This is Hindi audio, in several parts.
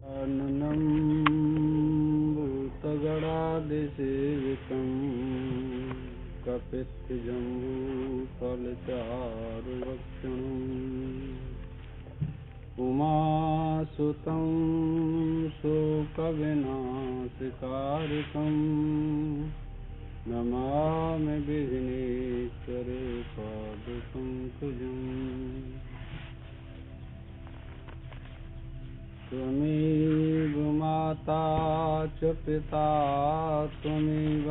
आननं भूतगणादिसेवितं कपित्थजम्बूफलचारुभक्षणम् उमासुतं शोकविनाशकारितं नमामि विघ्नेश्वरे पादपङ्कजम्। त्वमेव माता च पिता त्वमेव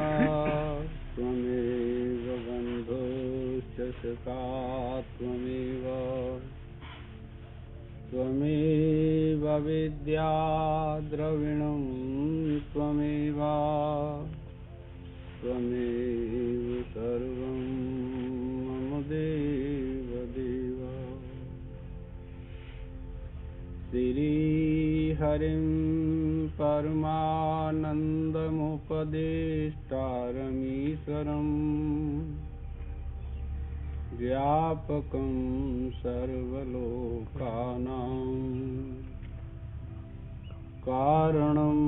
त्वमेव बन्धुश्च सखा त्वमेव त्वमेव विद्या द्रविणं त्वमेव त्वमेव सर्वं मम देव देव। श्रीहरिं परमानन्दमुपदेष्टारमीश्वरम् व्यापकं सर्वलोकानां कारणं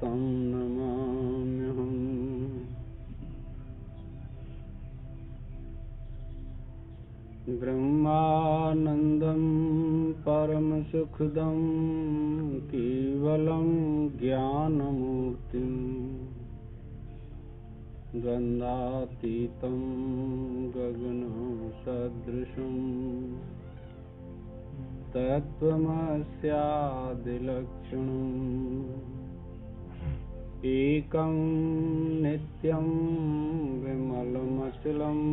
तं नमाम्यहम्। ब्रह्मानन्दं परमसुखदं केवलं ज्ञानमूर्तिं गन्धातीतं गगनसदृशं तत्त्वमस्यादिलक्षणम् एकं नित्यं विमलमचलम्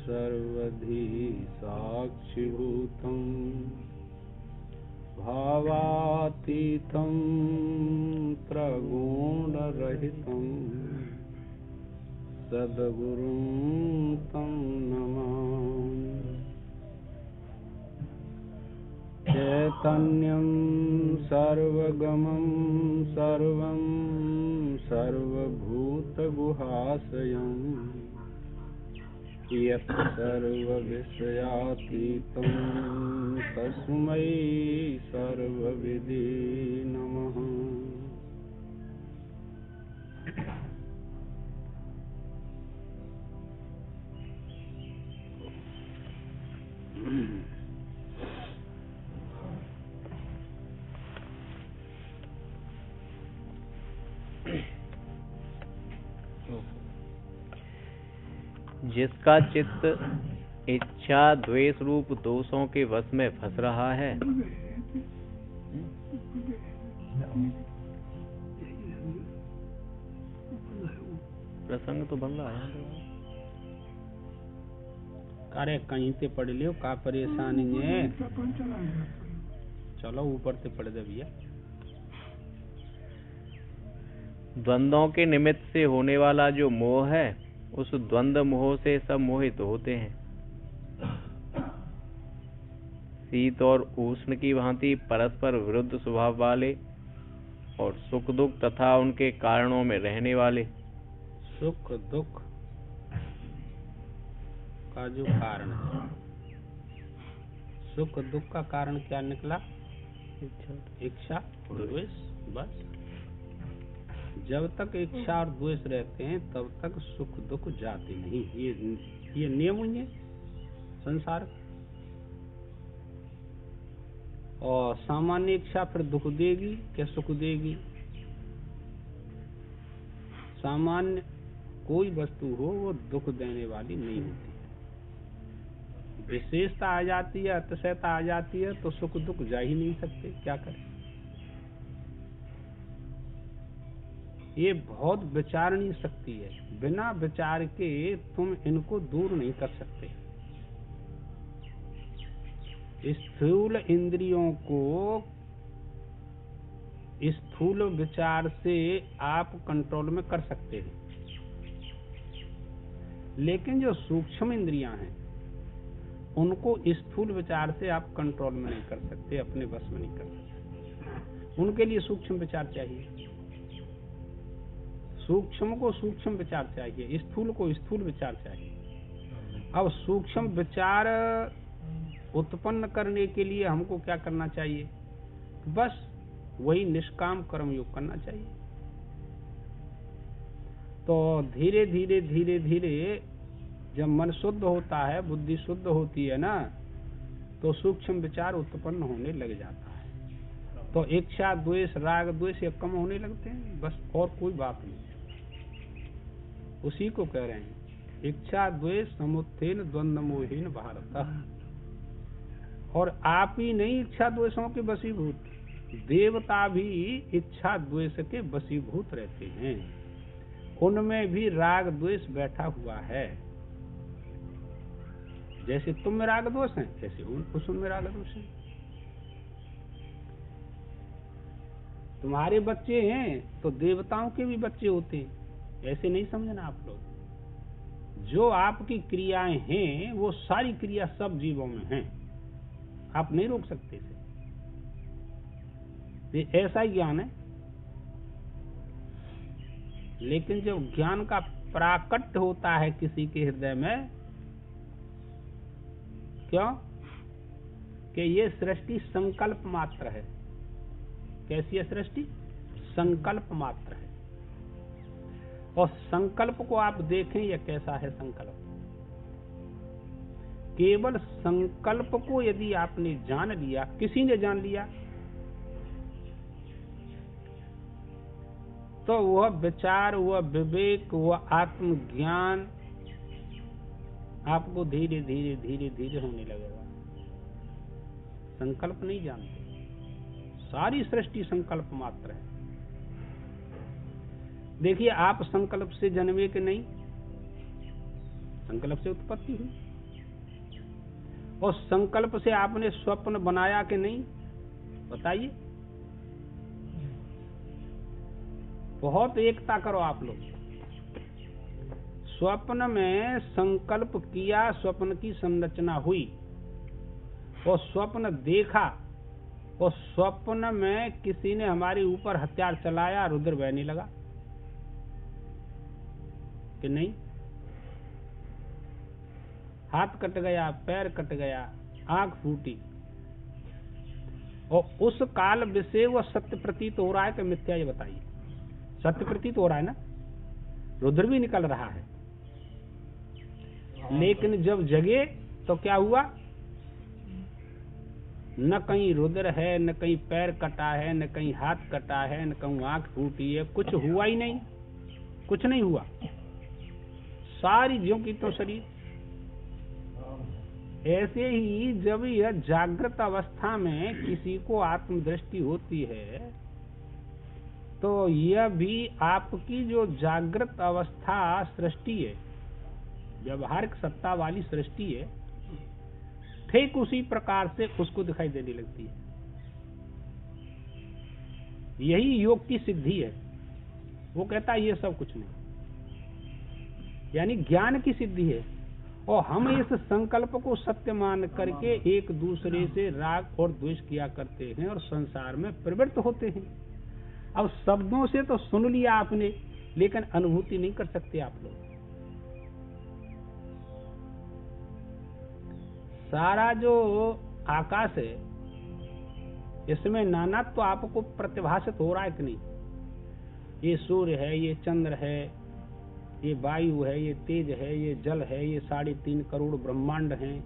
सर्वधी साक्षिभूतं भावातीतं प्रगुणरहितं सद्गुरुं तं नमामि। चैतन्यं सर्वगमं सर्वं सर्वभूतगुहाशयम् यत् सर्वविषयातीतं तस्मै सर्वविदे नमः। जिसका चित्त इच्छा द्वेष रूप दोषों के वश में फंस रहा है, प्रसंग तो बन रहा है। अरे कहीं से पढ़ लियो, का परेशानी है। चलो ऊपर से पढ़ दे भैया। द्वंद्वों के निमित्त से होने वाला जो मोह है, उस द्वंद्व मोह से सब मोहित होते हैं। शीत और उष्ण की भांति परस्पर विरुद्ध स्वभाव वाले और सुख दुख तथा उनके कारणों में रहने वाले। सुख दुख का जो कारण है, सुख दुख का कारण क्या निकला? इच्छा द्वेष। बस जब तक इच्छा और द्वेष रहते हैं तब तक सुख दुख जाते नहीं। ये नियम ही है संसार। और सामान्य इच्छा फिर दुख देगी क्या सुख देगी? सामान्य कोई वस्तु हो वो दुख देने वाली नहीं होती। विशेषता आ जाती है, अतिशयता आ जाती है तो सुख दुख जा ही नहीं सकते। क्या करें? ये बहुत विचारणीय शक्ति है। बिना विचार के तुम इनको दूर नहीं कर सकते। स्थूल इंद्रियों को स्थूल विचार से आप कंट्रोल में कर सकते हैं, लेकिन जो सूक्ष्म इंद्रियां हैं उनको स्थूल विचार से आप कंट्रोल में नहीं कर सकते, अपने बस में नहीं कर सकते। उनके लिए सूक्ष्म विचार चाहिए। सूक्ष्म को सूक्ष्म विचार चाहिए, स्थूल को स्थूल विचार चाहिए। अब सूक्ष्म विचार उत्पन्न करने के लिए हमको क्या करना चाहिए? बस वही निष्काम कर्म योग करना चाहिए। तो धीरे धीरे धीरे धीरे जब मन शुद्ध होता है, बुद्धि शुद्ध होती है ना, तो सूक्ष्म विचार उत्पन्न होने लग जाता है। तो इच्छा द्वेष राग द्वेष ये कम होने लगते हैं, बस और कोई बात नहीं। उसी को कह रहे हैं इच्छा द्वेष समुत्थेन द्वंद्व मोहीन भारत। और आप ही नहीं इच्छा द्वेषों के वशीभूत, देवता भी इच्छा द्वेष के वशीभूत रहते हैं। उनमें भी राग द्वेष बैठा हुआ है। जैसे तुम में राग दोष है, ऐसे उनमें राग दोष है। तुम्हारे बच्चे हैं तो देवताओं के भी बच्चे होते हैं, ऐसे नहीं समझना आप लोग। जो आपकी क्रियाएं हैं वो सारी क्रिया सब जीवों में हैं, आप नहीं रोक सकते इसे। ये ऐसा ही ज्ञान है। लेकिन जब ज्ञान का प्राकट्य होता है किसी के हृदय में, क्यों कि ये सृष्टि संकल्प मात्र है। कैसी है सृष्टि? संकल्प मात्र है। और संकल्प को आप देखें यह कैसा है संकल्प। केवल संकल्प को यदि आपने जान लिया, किसी ने जान लिया, तो वह विचार, वह विवेक, वह आत्मज्ञान आपको धीरे धीरे धीरे धीरे होने लगेगा। संकल्प नहीं जानते, सारी सृष्टि संकल्प मात्र है। देखिए आप संकल्प से जन्मे कि नहीं? संकल्प से उत्पत्ति हुई। और संकल्प से आपने स्वप्न बनाया कि नहीं? बताइए। बहुत एकता करो आप लोग। स्वप्न में संकल्प किया, स्वप्न की संरचना हुई और स्वप्न देखा, और स्वप्न में किसी ने हमारे ऊपर हथियार चलाया, रुद्र बहने लगा कि नहीं? हाथ कट गया, पैर कट गया, आंख फूटी, और उस काल विषय वो सत्य प्रतीत हो रहा है कि मिथ्या? ये बताइए। सत्य प्रतीत हो रहा है ना, रुद्र भी निकल रहा है। लेकिन जब जगे तो क्या हुआ? न कहीं रुद्र है, न कहीं पैर कटा है, न कहीं हाथ कटा है, न कहीं आंख फूटी है, कुछ हुआ ही नहीं, कुछ नहीं हुआ। सारी ज्यों की तो शरीर। ऐसे ही जब यह जागृत अवस्था में किसी को आत्मदृष्टि होती है, तो यह भी आपकी जो जागृत अवस्था सृष्टि है, व्यवहारिक सत्ता वाली सृष्टि है, ठीक उसी प्रकार से उसको दिखाई देने लगती है। यही योग की सिद्धि है। वो कहता है ये सब कुछ नहीं, यानी ज्ञान की सिद्धि है। और हम इस संकल्प को सत्य मान करके एक दूसरे से राग और द्वेष किया करते हैं और संसार में प्रवृत्त होते हैं। अब शब्दों से तो सुन लिया आपने, लेकिन अनुभूति नहीं कर सकते आप लोग। सारा जो आकाश है इसमें नानात्व तो आपको प्रतिभाषित हो रहा है कि नहीं? ये सूर्य है, ये चंद्र है, ये वायु है, ये तेज है, ये जल है, ये 3.5 करोड़ ब्रह्मांड हैं,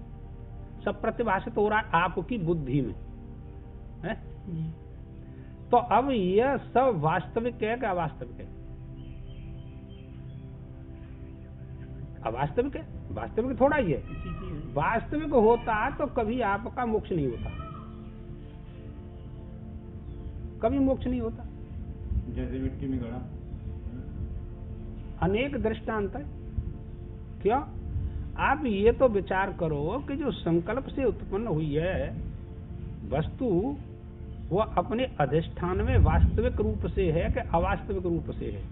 सब प्रतिभाषित हो रहा है आपकी बुद्धि में है? तो अब यह सब वास्तविक है कि अवास्तविक है? अवास्तविक है। वास्तविक थोड़ा ही है। वास्तविक होता तो कभी आपका मोक्ष नहीं होता, कभी मोक्ष नहीं होता। जैसे मिट्टी में गड़ा अनेक दृष्टांत है। क्यों? आप ये तो विचार करो कि जो संकल्प से उत्पन्न हुई है वस्तु, वह अपने अधिष्ठान में वास्तविक रूप से है कि अवास्तविक रूप से है?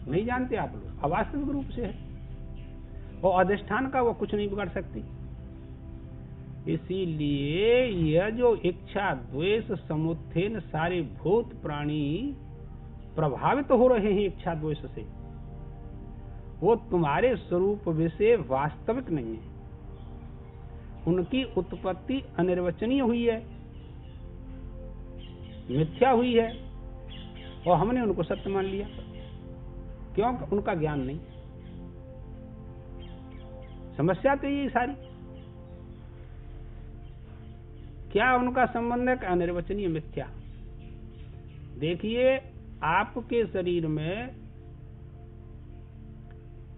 नहीं जानते आप लोग। अवास्तविक रूप से है, और अधिष्ठान का वो कुछ नहीं बिगाड़ सकती। इसीलिए यह जो इच्छा द्वेष समुत्थेन सारे भूत प्राणी प्रभावित हो रहे हैं इच्छा द्वेष से, वो तुम्हारे स्वरूप विषय वास्तविक नहीं है। उनकी उत्पत्ति अनिर्वचनीय हुई है। मिथ्या हुई है और हमने उनको सत्य मान लिया। क्यों? उनका ज्ञान नहीं। समस्या तो यही सारी। क्या उनका संबंध है? क्या निर्वचनीय मिथ्या। देखिए, आपके शरीर में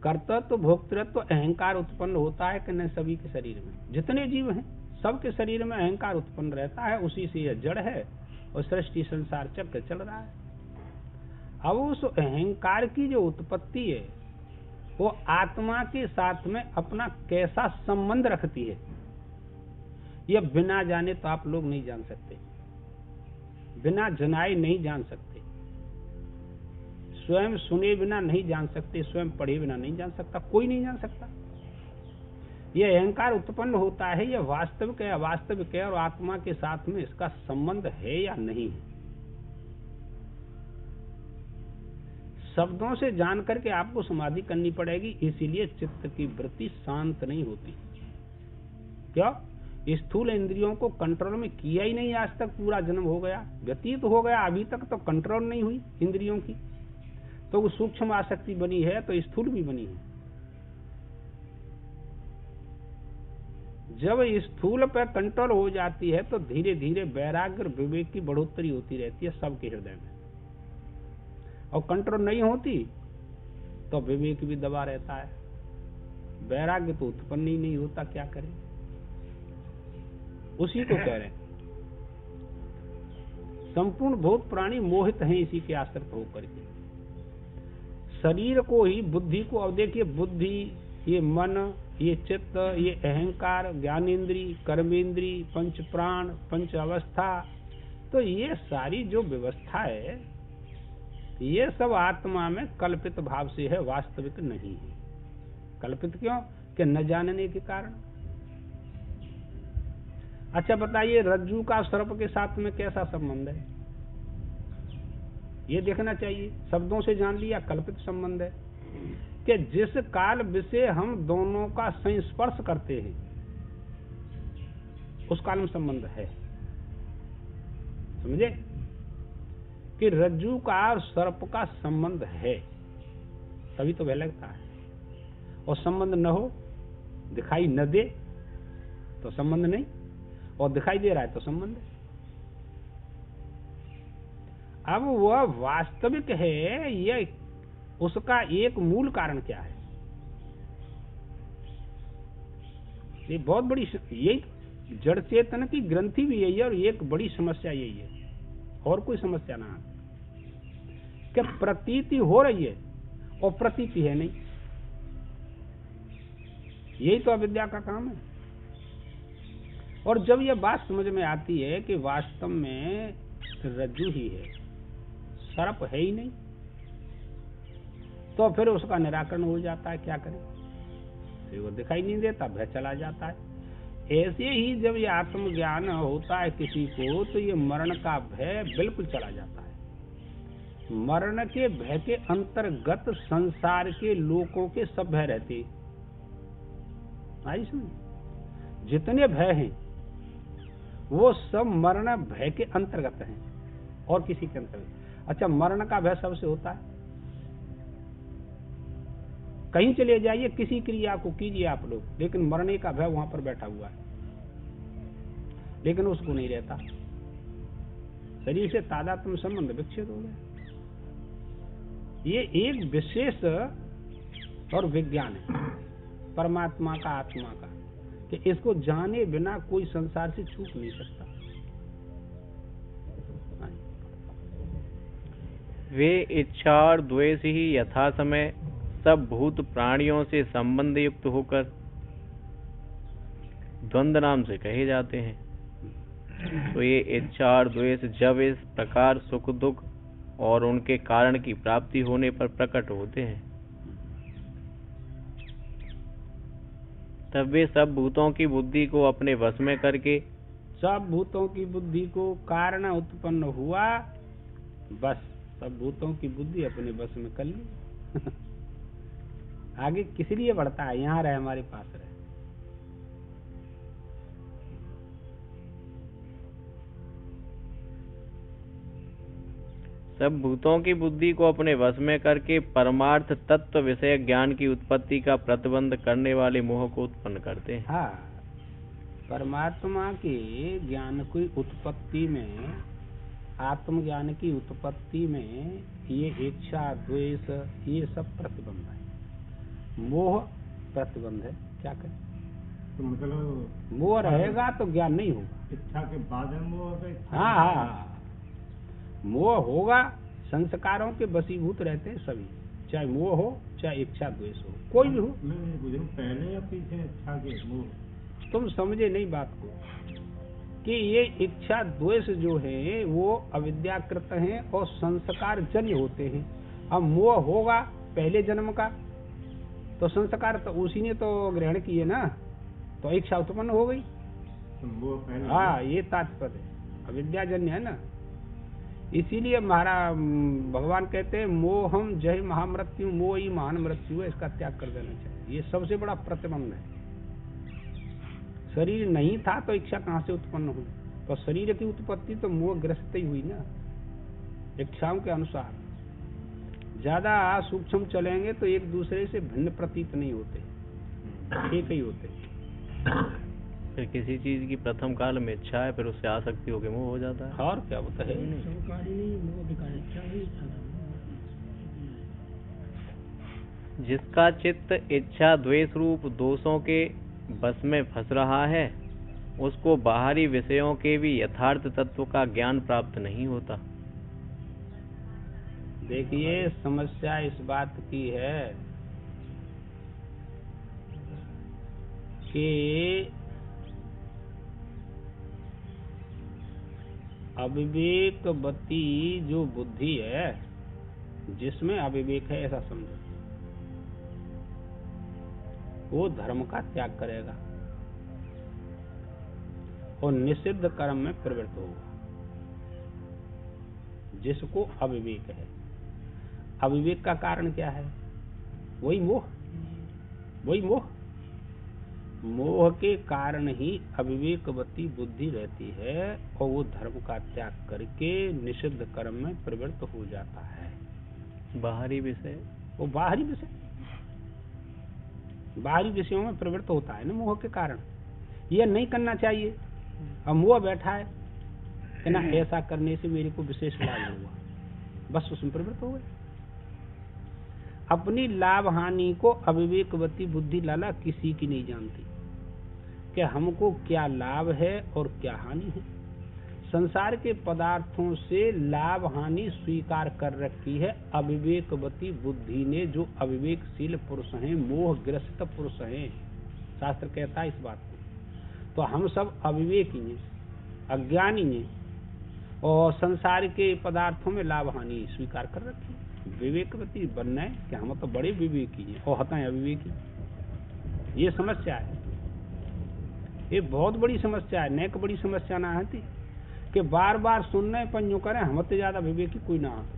कर्तृत्व भोक्तृत्व अहंकार उत्पन्न होता है कि नहीं? सभी के शरीर में, जितने जीव हैं सबके शरीर में अहंकार उत्पन्न रहता है। उसी से यह जड़ है और सृष्टि संसार चक्र चल रहा है। अब उस अहंकार की जो उत्पत्ति है वो आत्मा के साथ में अपना कैसा संबंध रखती है, यह बिना जाने तो आप लोग नहीं जान सकते, बिना जनाए नहीं जान सकते, स्वयं सुने बिना नहीं जान सकते, स्वयं पढ़े बिना नहीं जान सकता, कोई नहीं जान सकता। यह अहंकार उत्पन्न होता है, यह वास्तविक है अवास्तविक है, और आत्मा के साथ में इसका संबंध है या नहीं है। शब्दों से जान करके आपको समाधि करनी पड़ेगी, इसीलिए चित्त की वृत्ति शांत नहीं होती। क्यों? स्थूल इंद्रियों को कंट्रोल में किया ही नहीं आज तक। पूरा जन्म हो गया, व्यतीत हो गया, अभी तक तो कंट्रोल नहीं हुई इंद्रियों की। तो वो सूक्ष्म आसक्ति बनी है तो स्थूल भी बनी है। जब स्थूल पर कंट्रोल हो जाती है तो धीरे धीरे वैराग्य और विवेक की बढ़ोतरी होती रहती है सबके हृदय में। और कंट्रोल नहीं होती तो विवेक भी दबा रहता है, वैराग्य तो उत्पन्न ही नहीं होता। क्या करें? उसी को कह रहे हैं संपूर्ण भूत प्राणी मोहित हैं इसी के आश्रित होकर के। शरीर को ही, बुद्धि को, अब देखिए बुद्धि, ये मन, ये चित्त, ये अहंकार, ज्ञानेन्द्री, कर्मेंद्री, पंच प्राण, पंच अवस्था, तो ये सारी जो व्यवस्था है ये सब आत्मा में कल्पित भाव से है, वास्तविक नहीं है। कल्पित क्यों? कि न जानने के कारण। अच्छा बताइए, रज्जू का सर्प के साथ में कैसा संबंध है? ये देखना चाहिए। शब्दों से जान लिया, कल्पित संबंध है कि जिस काल विषय हम दोनों का संस्पर्श करते हैं उस काल में संबंध है। समझे कि रज्जू का और सर्प का संबंध है, तभी तो भय लगता है। और संबंध न हो, दिखाई न दे तो संबंध नहीं, और दिखाई दे रहा है तो संबंध है। अब वह वास्तविक है, यह उसका एक मूल कारण क्या है? ये बहुत बड़ी, यही जड़ चेतन की ग्रंथि भी यही है, और एक बड़ी समस्या यही है, और कोई समस्या ना है। कि प्रतीति हो रही है और प्रतीति है नहीं। यही तो अविद्या का काम है। और जब यह बात समझ में आती है कि वास्तव में रज्जु ही है, सर्प है ही नहीं, तो फिर उसका निराकरण हो जाता है। क्या करें? फिर वो दिखाई नहीं देता, भय चला जाता है। ऐसे ही जब ये आत्मज्ञान होता है किसी को, तो ये मरण का भय बिल्कुल चला जाता है। मरण के भय के अंतर्गत संसार के लोगों के सब भय रहते। आई सुन, जितने भय हैं वो सब मरण भय के अंतर्गत हैं, और किसी के अंतर्गत। अच्छा, मरण का भय सबसे होता है। कहीं चले जाइए, किसी क्रिया को कीजिए आप लोग, लेकिन मरने का भय वहां पर बैठा हुआ है, लेकिन उसको नहीं रहता। शरीर से तादात्म्य संबंध विच्छेद हो गया। ये एक विशेष और विज्ञान है परमात्मा का, आत्मा का, कि इसको जाने बिना कोई संसार से छूट नहीं सकता। वे इच्छा और द्वेष ही यथा समय सब भूत प्राणियों से संबंध युक्त होकर द्वंद्व नाम से कहे जाते हैं। तो ये इच्छा और द्वेष जब इस प्रकार सुख दुख और उनके कारण की प्राप्ति होने पर प्रकट होते हैं, तब वे सब भूतों की बुद्धि को अपने वश में करके, सब भूतों की बुद्धि को कारण उत्पन्न हुआ, बस सब भूतों की बुद्धि अपने वश में कर ली। आगे किस लिए बढ़ता है? यहाँ रहे, हमारे पास रहे। सब भूतों की बुद्धि को अपने वश में करके परमार्थ तत्व विषय ज्ञान की उत्पत्ति का प्रतिबंध करने वाले मोह को उत्पन्न करते हैं। हाँ, परमात्मा के ज्ञान की उत्पत्ति में, आत्मज्ञान की उत्पत्ति में ये इच्छा, द्वेष, ये सब प्रतिबंध है। मोह प्रतिबंध है। क्या करें? तो मतलब मोह रहेगा तो ज्ञान नहीं होगा। इच्छा के बाद है मोह का, इच्छा हाँ हाँ हाँ, मोह होगा। संस्कारों के वशीभूत रहते हैं सभी, चाहे मोह हो चाहे इच्छा द्वेष हो, कोई भी हो। मैं बुझूं पहले या पीछे इच्छा के मोह? तुम समझे नहीं बात को कि ये इच्छा द्वेष जो है वो अविद्याकृत हैं और संस्कार जन्य होते हैं। अब मोह होगा पहले जन्म का तो संस्कार तो उसी ने तो ग्रहण किए ना, तो इच्छा उत्पन्न हो गई। तो मोह पहले। हाँ, ये तात्पर्य है, अविद्याजन्य है ना। इसीलिए हमारा भगवान कहते हैं मोहम जय महामृत्यु, मोह ही महान मृत्यु है, इसका त्याग कर देना चाहिए। ये सबसे बड़ा प्रतिबंध है। शरीर नहीं था तो इच्छा कहाँ से उत्पन्न हुई? तो शरीर की उत्पत्ति तो मोह ग्रस्त ही हुई ना, इच्छाओं के अनुसार। ज्यादा सूक्ष्म चलेंगे तो एक दूसरे से भिन्न प्रतीत नहीं होते, एक ही होते। फिर किसी चीज की प्रथम काल में इच्छा है, फिर उससे आसक्ति होकर मोह हो जाता है। और क्या होता है? जिसका चित्त इच्छा द्वेष रूप दोषों के बस में फंस रहा है, उसको बाहरी विषयों के भी यथार्थ तत्व का ज्ञान प्राप्त नहीं होता। देखिए, समस्या इस बात की है कि अविवेकवती जो बुद्धि है, जिसमें अविवेक है ऐसा समझो, वो धर्म का त्याग करेगा और निषिद्ध कर्म में प्रवृत्त होगा। जिसको अविवेक है, अविवेक का कारण क्या है? वही मोह, वही मोह। मोह के कारण ही अविवेकवती बुद्धि रहती है और वो धर्म का त्याग करके निषिद्ध कर्म में प्रवृत्त हो जाता है। बाहरी विषय, वो बाहरी विषय, बाहरी विषयों में प्रवृत्त होता है ना मोह के कारण। ये नहीं करना चाहिए, अब मोह बैठा है कि ना ऐसा करने से मेरे को विशेष लाभ होगा, बस उसमें प्रवृत्त हो गए। अपनी लाभ हानि को अविवेकवती बुद्धि लाला किसी की नहीं जानती कि हमको क्या लाभ है और क्या हानि है। संसार के पदार्थों से लाभ हानि स्वीकार कर रखी है अविवेकवती बुद्धि ने। जो अविवेकशील पुरुष हैं, मोहग्रस्त पुरुष हैं, शास्त्र कहता है इस बात को। तो हम सब अविवेकी हैं, अज्ञानी हैं और संसार के पदार्थों में लाभ हानि स्वीकार कर रखी है। विवेकवती बनना है कि हम तो बड़े विवेकी हैं और हता है अविवेकी। ये समस्या है, ये बहुत बड़ी समस्या है। नेक बड़ी समस्या ना आती कि बार बार सुनने पर यूं करें हम तो ज्यादा विवेकी कोई ना आते।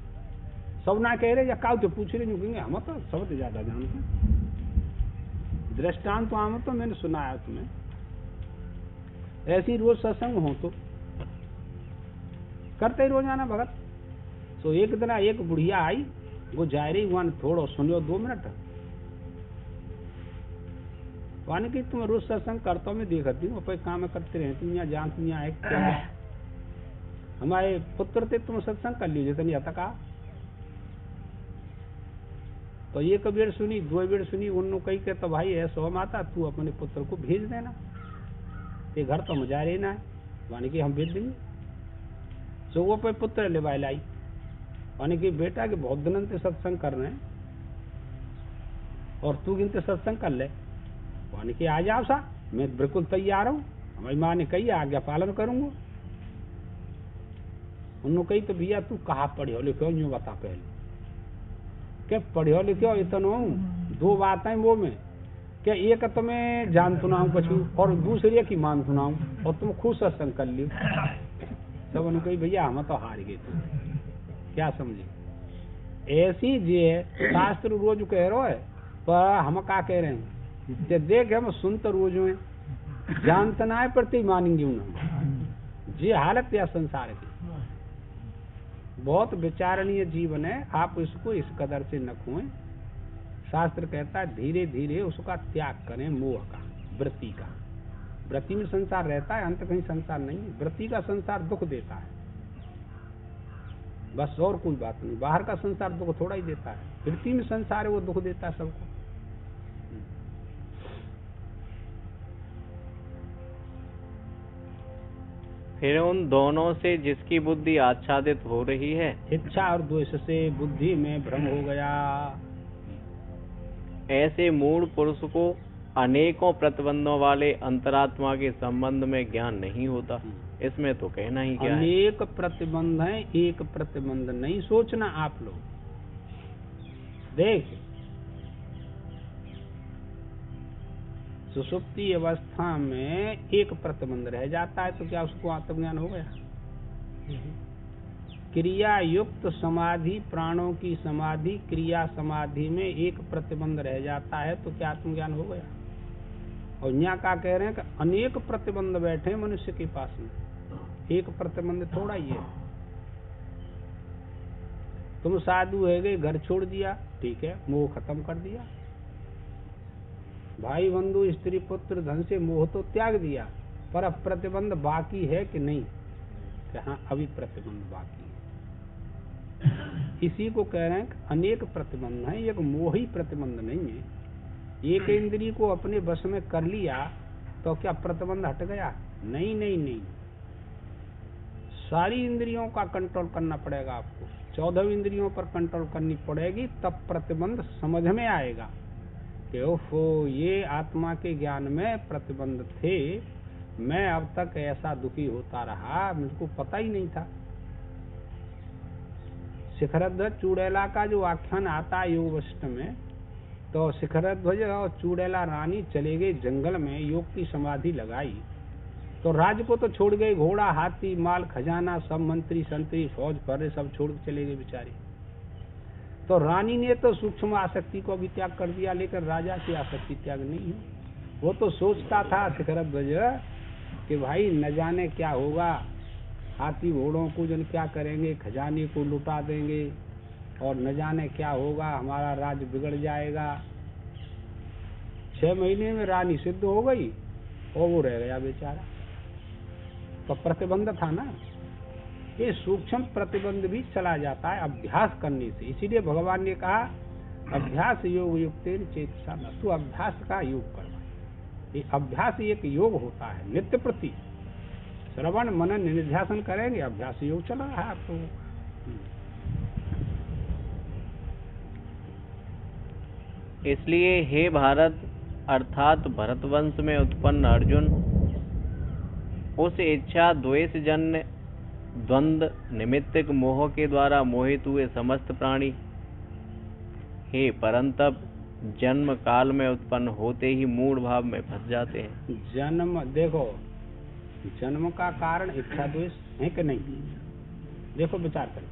सब ना कह रहे या काउ तो पूछ रहे यूं कहेंगे हम तो सब ज्यादा जानते। दृष्टांत तो आम तो मैंने सुनाया तुम्हें, ऐसी रोज सत्संग हो तो करते ही रोजाना भगत। तो एक दिन एक बुढ़िया आई, वो जा रही वहां, थोड़ा सुनियो 2 मिनट। वानी कि तुम रोज सत्संग करता मैं देखती हूँ, अपन काम करते रहती यहाँ जानती यहाँ है क्या। हमारे पुत्र थे, तुम सत्संग कर लीजिए तनी हता का। तो एक बेर सुनी, 2 बेर सुनी, उन्होंने कही के तो भाई ऐसा माता तू अपने पुत्र को भेज देना, ये घर तो मजा रही ना है। वानी कि हम भेज देंगे। तो वो पे पुत्र ले लाई, माने कि बेटा के बहुत दिन से सत्संग कर रहे हैं और तू गिनते सत्संग कर ले। माने कि आ जाओ सा, मैं बिल्कुल तैयार हूँ, हमारी माँ ने कही आज्ञा पालन करूंगा। उन्होंने कही तो भैया तू कहाँ पढ़ियो लिखो यूँ बता पहले। क्या पढ़ियो लिखो इतना 2 बातें वो में क्या, एक तो मैं जान सुनाऊँ पछू और दूसरी की मान सुनाऊँ और तुम खुद सत्संग कर लियो। सब उन्होंने कही भैया हम तो हार गए तू, क्या समझे। ऐसी जे शास्त्र रोज कह रहा है पर हम क्या कह रहे हैं कि देख हम सुनते रोज में जानते ना है प्रति मानेंगे उन्हें। जे हालत या संसार की बहुत विचारणीय जीवन है, आप इसको इस कदर से न खोएं। शास्त्र कहता है धीरे धीरे उसका त्याग करें, मोह का, वृत्ति का। वृत्ति में संसार रहता है, अंत कहीं संसार नहीं है। वृत्ति का संसार दुख देता है, बस, और कोई बात नहीं। बाहर का संसार दुख थोड़ा ही देता है, वृत्ति में संसार है वो दुख देता है सबको। फिर उन दोनों से जिसकी बुद्धि आच्छादित हो रही है, इच्छा और द्वेष से बुद्धि में भ्रम हो गया, ऐसे मूढ़ पुरुष को अनेकों प्रतिबंधों वाले अंतरात्मा के संबंध में ज्ञान नहीं होता। इसमें तो कहना ही क्या है। अनेक प्रतिबंध हैं, एक प्रतिबंध नहीं सोचना आप लोग। देख, सुषुप्ति अवस्था में एक प्रतिबंध रह जाता है तो क्या उसको आत्मज्ञान हो गया? क्रिया युक्त समाधि, प्राणों की समाधि, क्रिया समाधि में एक प्रतिबंध रह जाता है तो क्या आत्मज्ञान हो गया? और यहाँ क्या कह रहे हैं कि अनेक प्रतिबंध बैठे मनुष्य के पास में, एक प्रतिबंध थोड़ा ही है। तुम साधु है गए, घर छोड़ दिया, ठीक है, मोह खत्म कर दिया। भाई बंधु स्त्री पुत्र धन से मोह तो त्याग दिया, पर अब प्रतिबंध बाकी है कि नहीं? कि हाँ, अभी प्रतिबंध बाकी है। इसी को कह रहे हैं कि अनेक प्रतिबंध है, एक मोही प्रतिबंध नहीं है। एक इंद्रिय को अपने वश में कर लिया तो क्या प्रतिबंध हट गया? नहीं नहीं नहीं, सारी इंद्रियों का कंट्रोल करना पड़ेगा आपको। 14 इंद्रियों पर कंट्रोल करनी पड़ेगी, तब प्रतिबंध समझ में आएगा कि ओहो, ये आत्मा के ज्ञान में प्रतिबंध थे, मैं अब तक ऐसा दुखी होता रहा, मुझको पता ही नहीं था। शिखरध्वज चूड़ैला का जो आख्यान आता है योग वशिष्ठ में, तो शिखरध्वज और चूड़ैला रानी चले गए जंगल में, योग की समाधि लगाई, तो राज को तो छोड़ गए, घोड़ा हाथी माल खजाना सब, मंत्री संतरी फौज पर सब छोड़ के चले गए बेचारे। तो रानी ने तो सूक्ष्म आसक्ति को भी त्याग कर दिया, लेकिन राजा की आसक्ति त्याग नहीं है। वो तो सोचता था शिखरध्वज कि भाई न जाने क्या होगा, हाथी घोड़ों को जन क्या करेंगे, खजाने को लुटा देंगे, और न जाने क्या होगा, हमारा राज बिगड़ जाएगा। 6 महीने में रानी सिद्ध हो गई और वो रह गया बेचारा। तो प्रतिबंध था ना, ये सूक्ष्म प्रतिबंध भी चला जाता है अभ्यास करने से। इसीलिए भगवान ने कहा अभ्यास योग युक्तेन चेतसा न, तू अभ्यास का योग कर। ये अभ्यास एक योग होता है, नित्य प्रति श्रवण मनन निध्यासन करेंगे, अभ्यास योग चला रहा है आपको। इसलिए हे भारत अर्थात भरतवंश में उत्पन्न अर्जुन, उस इच्छा द्वेष जन्य द्वंद निमित्तक मोह के द्वारा मोहित हुए समस्त प्राणी हे परंतप जन्म काल में उत्पन्न होते ही मूढ़ भाव में फंस जाते हैं। जन्म, देखो, जन्म का कारण इच्छा द्वेष है कि नहीं? देखो विचार करें,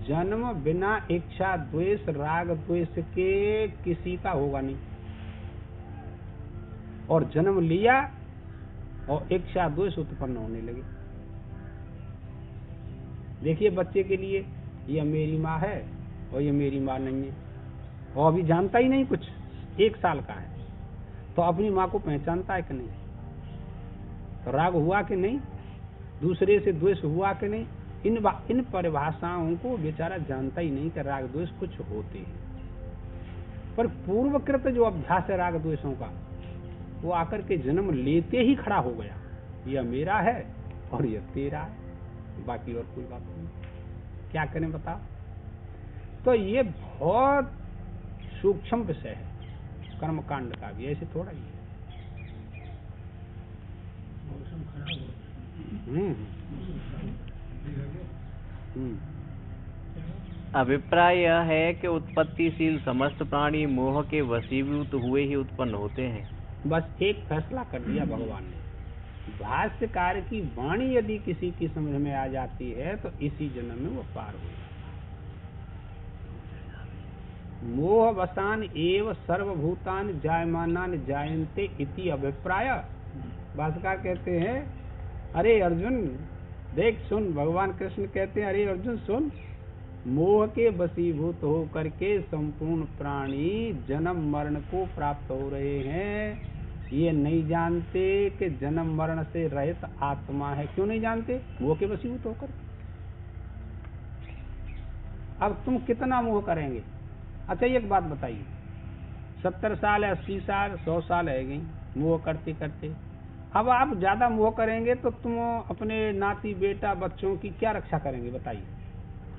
जन्म बिना इच्छा द्वेष राग द्वेष के किसी का होगा नहीं, और जन्म लिया और इच्छा द्वेष उत्पन्न होने लगे। देखिए बच्चे के लिए, ये मेरी माँ है और ये मेरी माँ नहीं है, और अभी जानता ही नहीं कुछ, 1 साल का है, तो अपनी माँ को पहचानता है कि नहीं? तो राग हुआ कि नहीं? दूसरे से द्वेष हुआ कि नहीं? इन परिभाषाओं को बेचारा जानता ही नहीं कि राग द्वेष कुछ होते हैं। पर पूर्वकृत जो अभ्यास है राग द्वेषों का, वो आकर के जन्म लेते ही खड़ा हो गया, यह मेरा है और यह तेरा है, बाकी और कोई बात नहीं। क्या करें बताओ? तो ये बहुत सूक्ष्म विषय है कर्म कांड का भी, ऐसे थोड़ा ही है। अभिप्राय यह है कि उत्पत्तिशील समस्त प्राणी मोह के वशीभूत हुए ही उत्पन्न होते हैं। बस एक फैसला कर दिया भगवान ने, भाष्यकार की वाणी यदि किसी की समझ में आ जाती है तो इसी जन्म में वो पार हो। मोह वसान एव सर्वभूतान जायमानान जायन्ते इति अभिप्राय। भाष्यकार कहते हैं, अरे अर्जुन, देख सुन, भगवान कृष्ण कहते हैं, अरे अर्जुन सुन, मोह के वशीभूत हो करके संपूर्ण प्राणी जन्म मरण को प्राप्त हो रहे हैं। ये नहीं जानते कि जन्म मरण से रहित आत्मा है। क्यों नहीं जानते? मोह के वशीभूत होकर। अब तुम कितना मोह करेंगे? अच्छा एक बात बताइए, 70 साल 80 साल 100 साल रह गई मोह करते करते। अब आप ज्यादा मोह करेंगे तो तुम अपने नाती बेटा बच्चों की क्या रक्षा करेंगे? बताइए।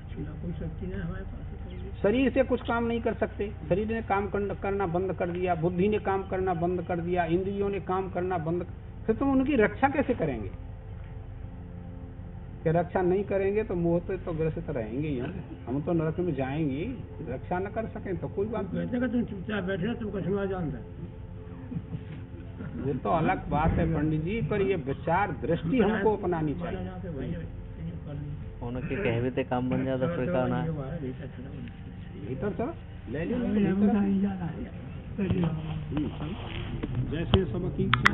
कोई शक्ति नहीं हमारे पास। शरीर से कुछ काम नहीं कर सकते, शरीर ने काम करना बंद कर दिया, बुद्धि ने काम करना बंद कर दिया, इंद्रियों ने काम करना बंद, फिर तुम उनकी रक्षा कैसे करेंगे? कि रक्षा नहीं करेंगे तो मोह तो ग्रसित रहेंगे ही, हम तो नरक में जाएंगे। रक्षा न कर सकें तो कोई बात नहीं। तुम चुपचाप बैठे तुम कछुआ जानता। वो तो अलग बात है पंडित जी, पर ये विचार दृष्टि हमको अपनानी चाहिए। उनके कहवे ते काम बन जाता फिर का ना भीतर चलो ले लो जैसे सबकी इच्छा।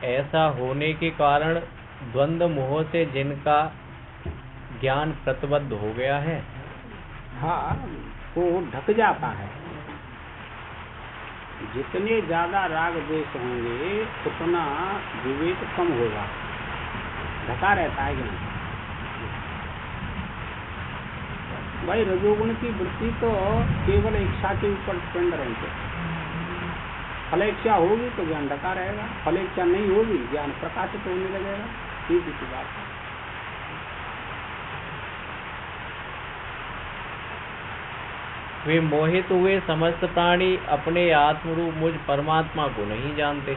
ऐसा होने के कारण द्वंद्व मोह से जिनका ज्ञान प्रतिबद्ध हो गया है, हाँ, वो ढक जाता है। जितने ज्यादा राग द्वेष होंगे उतना विवेक कम होगा, ढका रहता है ज्ञान। भाई रजोगुण की वृत्ति तो केवल इच्छा के ऊपर डिपेंड रहते। फल इच्छा होगी तो ज्ञान ढका रहेगा, फल इच्छा नहीं होगी ज्ञान प्रकाशित होने लगेगा। ठीक सी बात है। वे मोहित हुए समस्त प्राणी अपने आत्मरूप मुझ परमात्मा को नहीं जानते।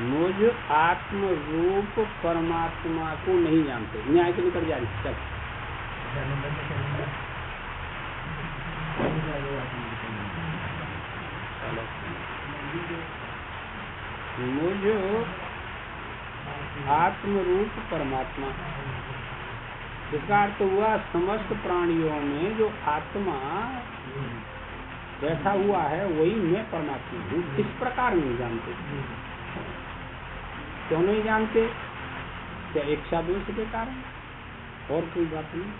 मुझ आत्म रूप परमात्मा को नहीं जानते। न्याय के निकल जा रही। चल मुझ आत्म रूप परमात्मा, इसका अर्थ हुआ समस्त प्राणियों में जो आत्मा बैठा हुआ है वही मैं परमात्मा हूँ। इस प्रकार नहीं जानते। क्यों नहीं जानते? क्या इच्छा द्वेष के कारण? और कोई बात नहीं।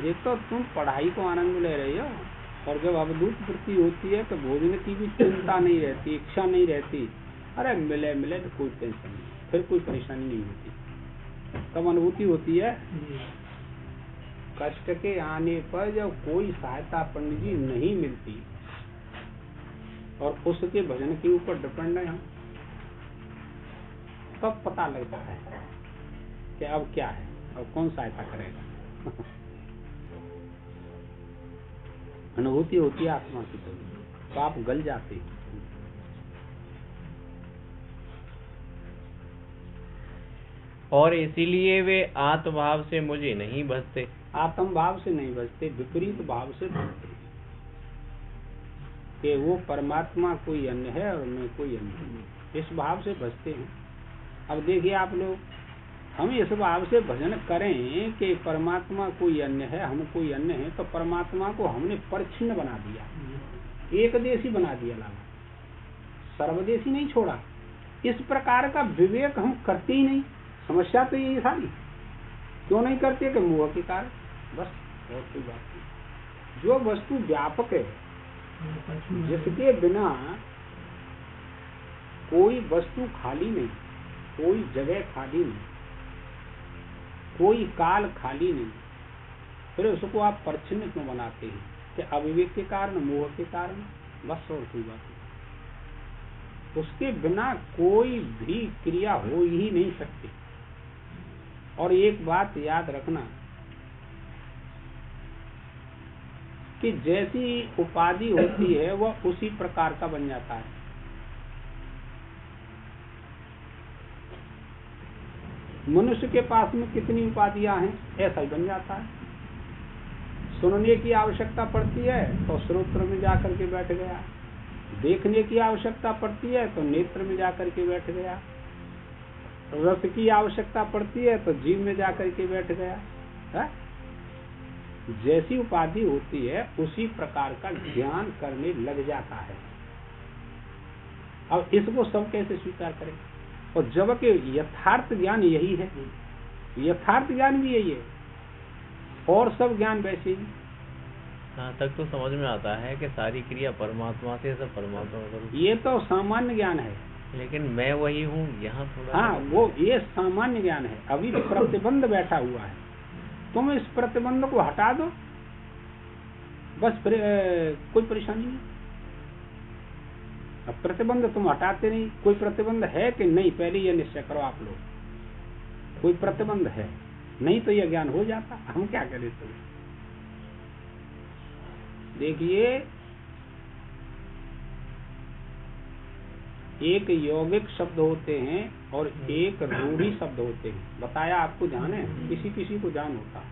ये तो तुम पढ़ाई को आनंद ले रहे हो, और जब अवधूत वृत्ति होती है तो भोजन की भी चिंता नहीं रहती, इच्छा नहीं रहती। अरे मिले मिले तो कोई टेंशन नहीं, फिर कोई परेशानी नहीं होती। तब अनुभूति होती है कष्ट के आने पर जब कोई सहायता पंडित जी नहीं मिलती और उसके भजन के ऊपर डिपेंड है हम, तब पता लगता है कि अब क्या है, अब कौन सहायता करेगा। अनुभूति होती है आत्मा की, तो आप गल जाते हैं। और इसीलिए वे आत्मभाव से मुझे नहीं भजते। आत्म भाव से नहीं भजते, विपरीत भाव से भजते कि वो परमात्मा कोई अन्य है और मैं कोई अन्य हूँ। इस भाव से भजते हैं। अब देखिए आप लोग, हम इस भाव से भजन करें कि परमात्मा कोई अन्य है, हम कोई अन्य है, तो परमात्मा को हमने परिच्छिन्न बना दिया, एक देशी बना दिया, लाला सर्वदेशी नहीं छोड़ा। इस प्रकार का विवेक हम करते ही नहीं। समस्या तो यही सारी। क्यों नहीं करते? कि मोह के कारण, बस, और कोई बात नहीं। जो वस्तु व्यापक है, जिसके बिना कोई वस्तु खाली नहीं, कोई जगह खाली नहीं, कोई काल खाली नहीं, फिर उसको आप परिच्छिन्न क्यों बनाते हैं? कि अविवेक के कारण, मोह के कारण, बस, और कोई बात नहीं। उसके बिना कोई भी क्रिया हो ही नहीं सकती। और एक बात याद रखना कि जैसी उपाधि होती है वह उसी प्रकार का बन जाता है। मनुष्य के पास में कितनी उपाधियां हैं, ऐसा ही बन जाता है। सुनने की आवश्यकता पड़ती है तो श्रोत्र में जाकर के बैठ गया, देखने की आवश्यकता पड़ती है तो नेत्र में जाकर के बैठ गया, रस की आवश्यकता पड़ती है तो जीभ में जाकर के बैठ गया है? जैसी उपाधि होती है उसी प्रकार का ज्ञान करने लग जाता है। अब इसको सब कैसे स्वीकार करें? और जबकि यथार्थ ज्ञान यही है, यथार्थ ज्ञान भी यही है और सब ज्ञान वैसे ही। यहाँ तक तो समझ में आता है कि सारी क्रिया परमात्मा से, सब परमात्मा करूँ। ये तो सामान्य ज्ञान है। लेकिन मैं वही हूँ, यहाँ थोड़ा हाँ, वो ये सामान्य ज्ञान है। अभी प्रतिबंध बैठा हुआ है, तुम इस प्रतिबंध को हटा दो, बस फिर कोई परेशानी नहीं। अब प्रतिबंध तुम हटाते नहीं, कोई प्रतिबंध है कि नहीं, पहले ये निश्चय करो आप लोग। कोई प्रतिबंध है नहीं तो यह ज्ञान हो जाता, हम क्या करें? तो देखिए, एक यौगिक शब्द होते हैं और एक रूढ़ी शब्द होते हैं। बताया आपको, ध्यान है? किसी किसी को ध्यान होता।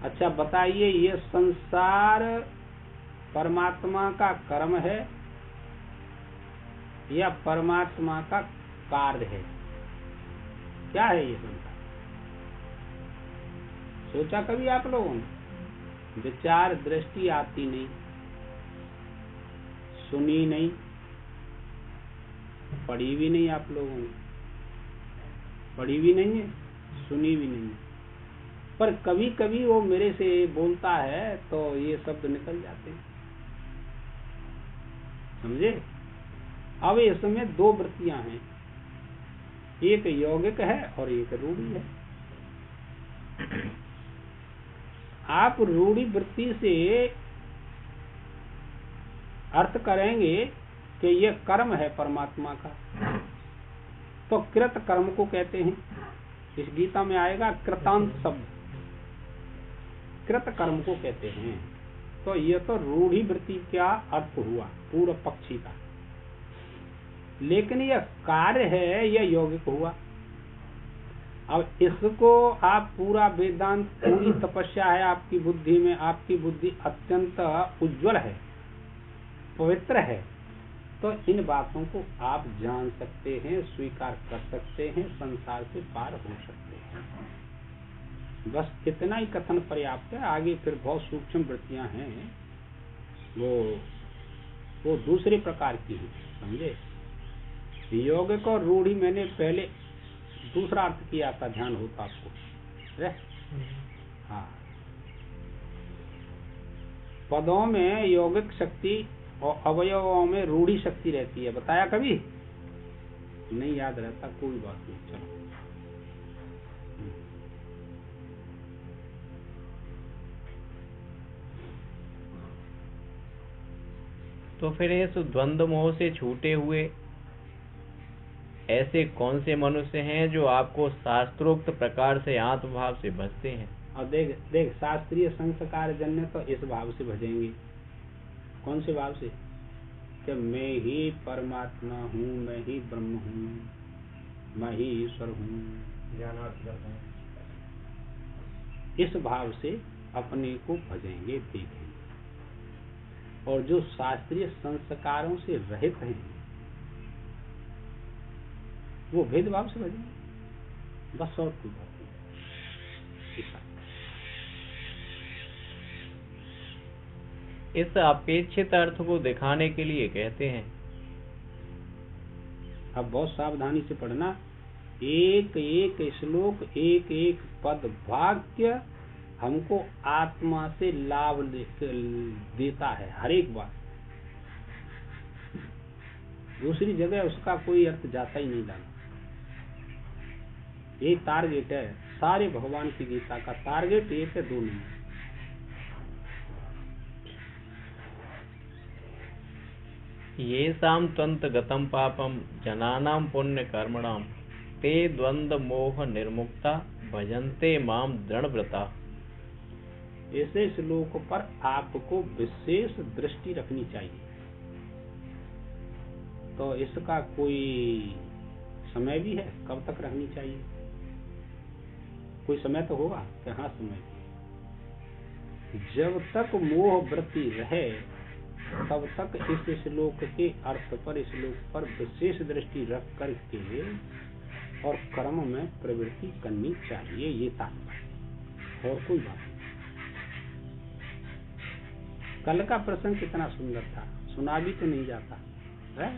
अच्छा बताइए, ये संसार परमात्मा का कर्म है या परमात्मा का कार्य है? क्या है ये संसार? सोचा कभी आप लोगों ने? विचार दृष्टि आती नहीं, सुनी नहीं, पढ़ी भी नहीं। आप लोगों ने पढ़ी भी नहीं है, सुनी भी नहीं है, पर कभी कभी वो मेरे से बोलता है तो ये शब्द निकल जाते हैं, समझे? अब इसमें दो वृत्तियां हैं, एक यौगिक है और एक रूढ़ी है। आप रूढ़ी वृत्ति से अर्थ करेंगे कि यह कर्म है परमात्मा का, तो कृत कर्म को कहते हैं। इस गीता में आएगा कृतांत शब्द, कृत कर्म को कहते हैं। तो यह तो रूढ़ी वृत्ति का अर्थ हुआ पूर्व पक्षी का, लेकिन यह कार्य है, यह यौगिक हुआ। अब इसको आप पूरा वेदांत, पूरी तपस्या है आपकी बुद्धि में, आपकी बुद्धि अत्यंत उज्जवल है, पवित्र है, तो इन बातों को आप जान सकते हैं, स्वीकार कर सकते हैं, संसार से पार हो सकते हैं। बस इतना ही कथन पर्याप्त है। आगे फिर बहुत सूक्ष्म वृत्तियां हैं, वो दूसरे प्रकार की हैं, समझे? यौगिक और रूढ़ी मैंने पहले दूसरा अर्थ किया था, ध्यान होता आपको। हाँ, पदों में यौगिक शक्ति और अवयवों में रूढ़ी शक्ति रहती है। बताया कभी? नहीं याद रहता, कोई बात नहीं, चलो। तो फिर इस द्वंद्व मोह से छूटे हुए ऐसे कौन से मनुष्य हैं जो आपको शास्त्रोक्त प्रकार से आत्मभाव से भजते हैं? और देख शास्त्रीय संस्कार जन्य तो इस भाव से भजेंगे। कौन से भाव से? कि मैं ही परमात्मा हूँ, मैं ही ब्रह्म हूँ, मैं ही ईश्वर हूँ, इस भाव से अपने को भजेंगे, देखेंगे। और जो शास्त्रीय संस्कारों से रहित हैं वो भेदभाव से भजेंगे, बस, और कोई बात नहीं। इस अपेक्षित अर्थ को दिखाने के लिए कहते हैं। अब बहुत सावधानी से पढ़ना, एक एक श्लोक, एक एक पद वाक्य हमको आत्मा से लाभ देता है, हर एक बात। दूसरी जगह उसका कोई अर्थ जाता ही नहीं जाना। ये टारगेट है सारे भगवान की गीता का, टारगेट एक है, दो नहीं। ये साम त्वंत गतम पापम जनानाम पुण्य कर्मणाम ते द्वंद्व मोह निर्मुक्ता भजन्ते माम दृढ़व्रता। ऐसे श्लोक पर आपको विशेष दृष्टि रखनी चाहिए। तो इसका कोई समय भी है, कब तक रखनी चाहिए? कोई समय तो होगा कि हाँ समय भी। जब तक मोह वृत्ति रहे तब तक इस श्लोक के अर्थ पर, इस श्लोक पर विशेष दृष्टि रख करके और कर्म में प्रवृत्ति करनी चाहिए, ये तात्पर्य, और कोई बात नहीं। कल का प्रसंग कितना सुंदर था, सुना भी तो नहीं जाता है।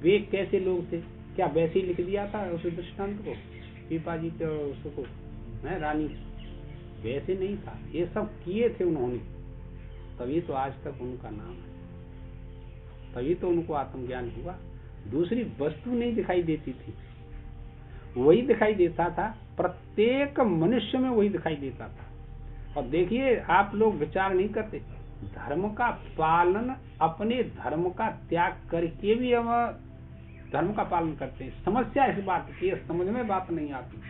वे कैसे लोग थे, क्या वैसे ही लिख दिया था उस दृष्टांत को, पीपा जी के उसको है रानी, वैसे नहीं था, ये सब किए थे उन्होंने, तभी तो आज तक उनका नाम है, तभी तो उनको आत्मज्ञान हुआ। दूसरी वस्तु नहीं दिखाई देती थी, वही दिखाई देता था, प्रत्येक मनुष्य में वही दिखाई देता था। और देखिए आप लोग विचार नहीं करते, धर्म का पालन, अपने धर्म का त्याग करके भी हम धर्म का पालन करते हैं। समस्या इस बात की, समझ में बात नहीं आती।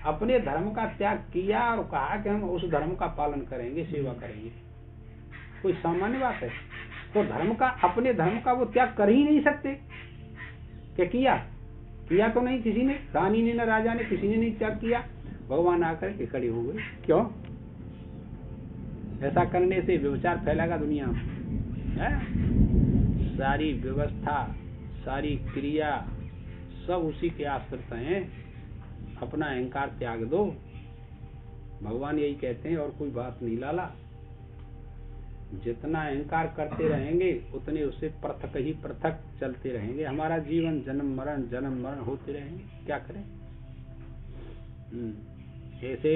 अपने धर्म का त्याग किया और कहा कि हम उस धर्म का पालन करेंगे, सेवा करेंगे, कोई सामान्य बात है? तो धर्म का, अपने धर्म का वो त्याग कर ही नहीं सकते। क्या किया तो नहीं किसी ने, रानी ने न राजा ने, किसी ने नहीं त्याग किया। भगवान आकर के खड़े हो गए, क्यों? ऐसा करने से व्यभिचार फैलेगा दुनिया में, है? सारी व्यवस्था, सारी क्रिया सब उसी के आश्रित हैं। अपना अहंकार त्याग दो, भगवान यही कहते हैं, और कोई बात नहीं लाला। जितना अहंकार करते रहेंगे उतने उससे पृथक ही पृथक चलते रहेंगे। हमारा जीवन जन्म मरण होते रहेंगे, क्या करें? ऐसे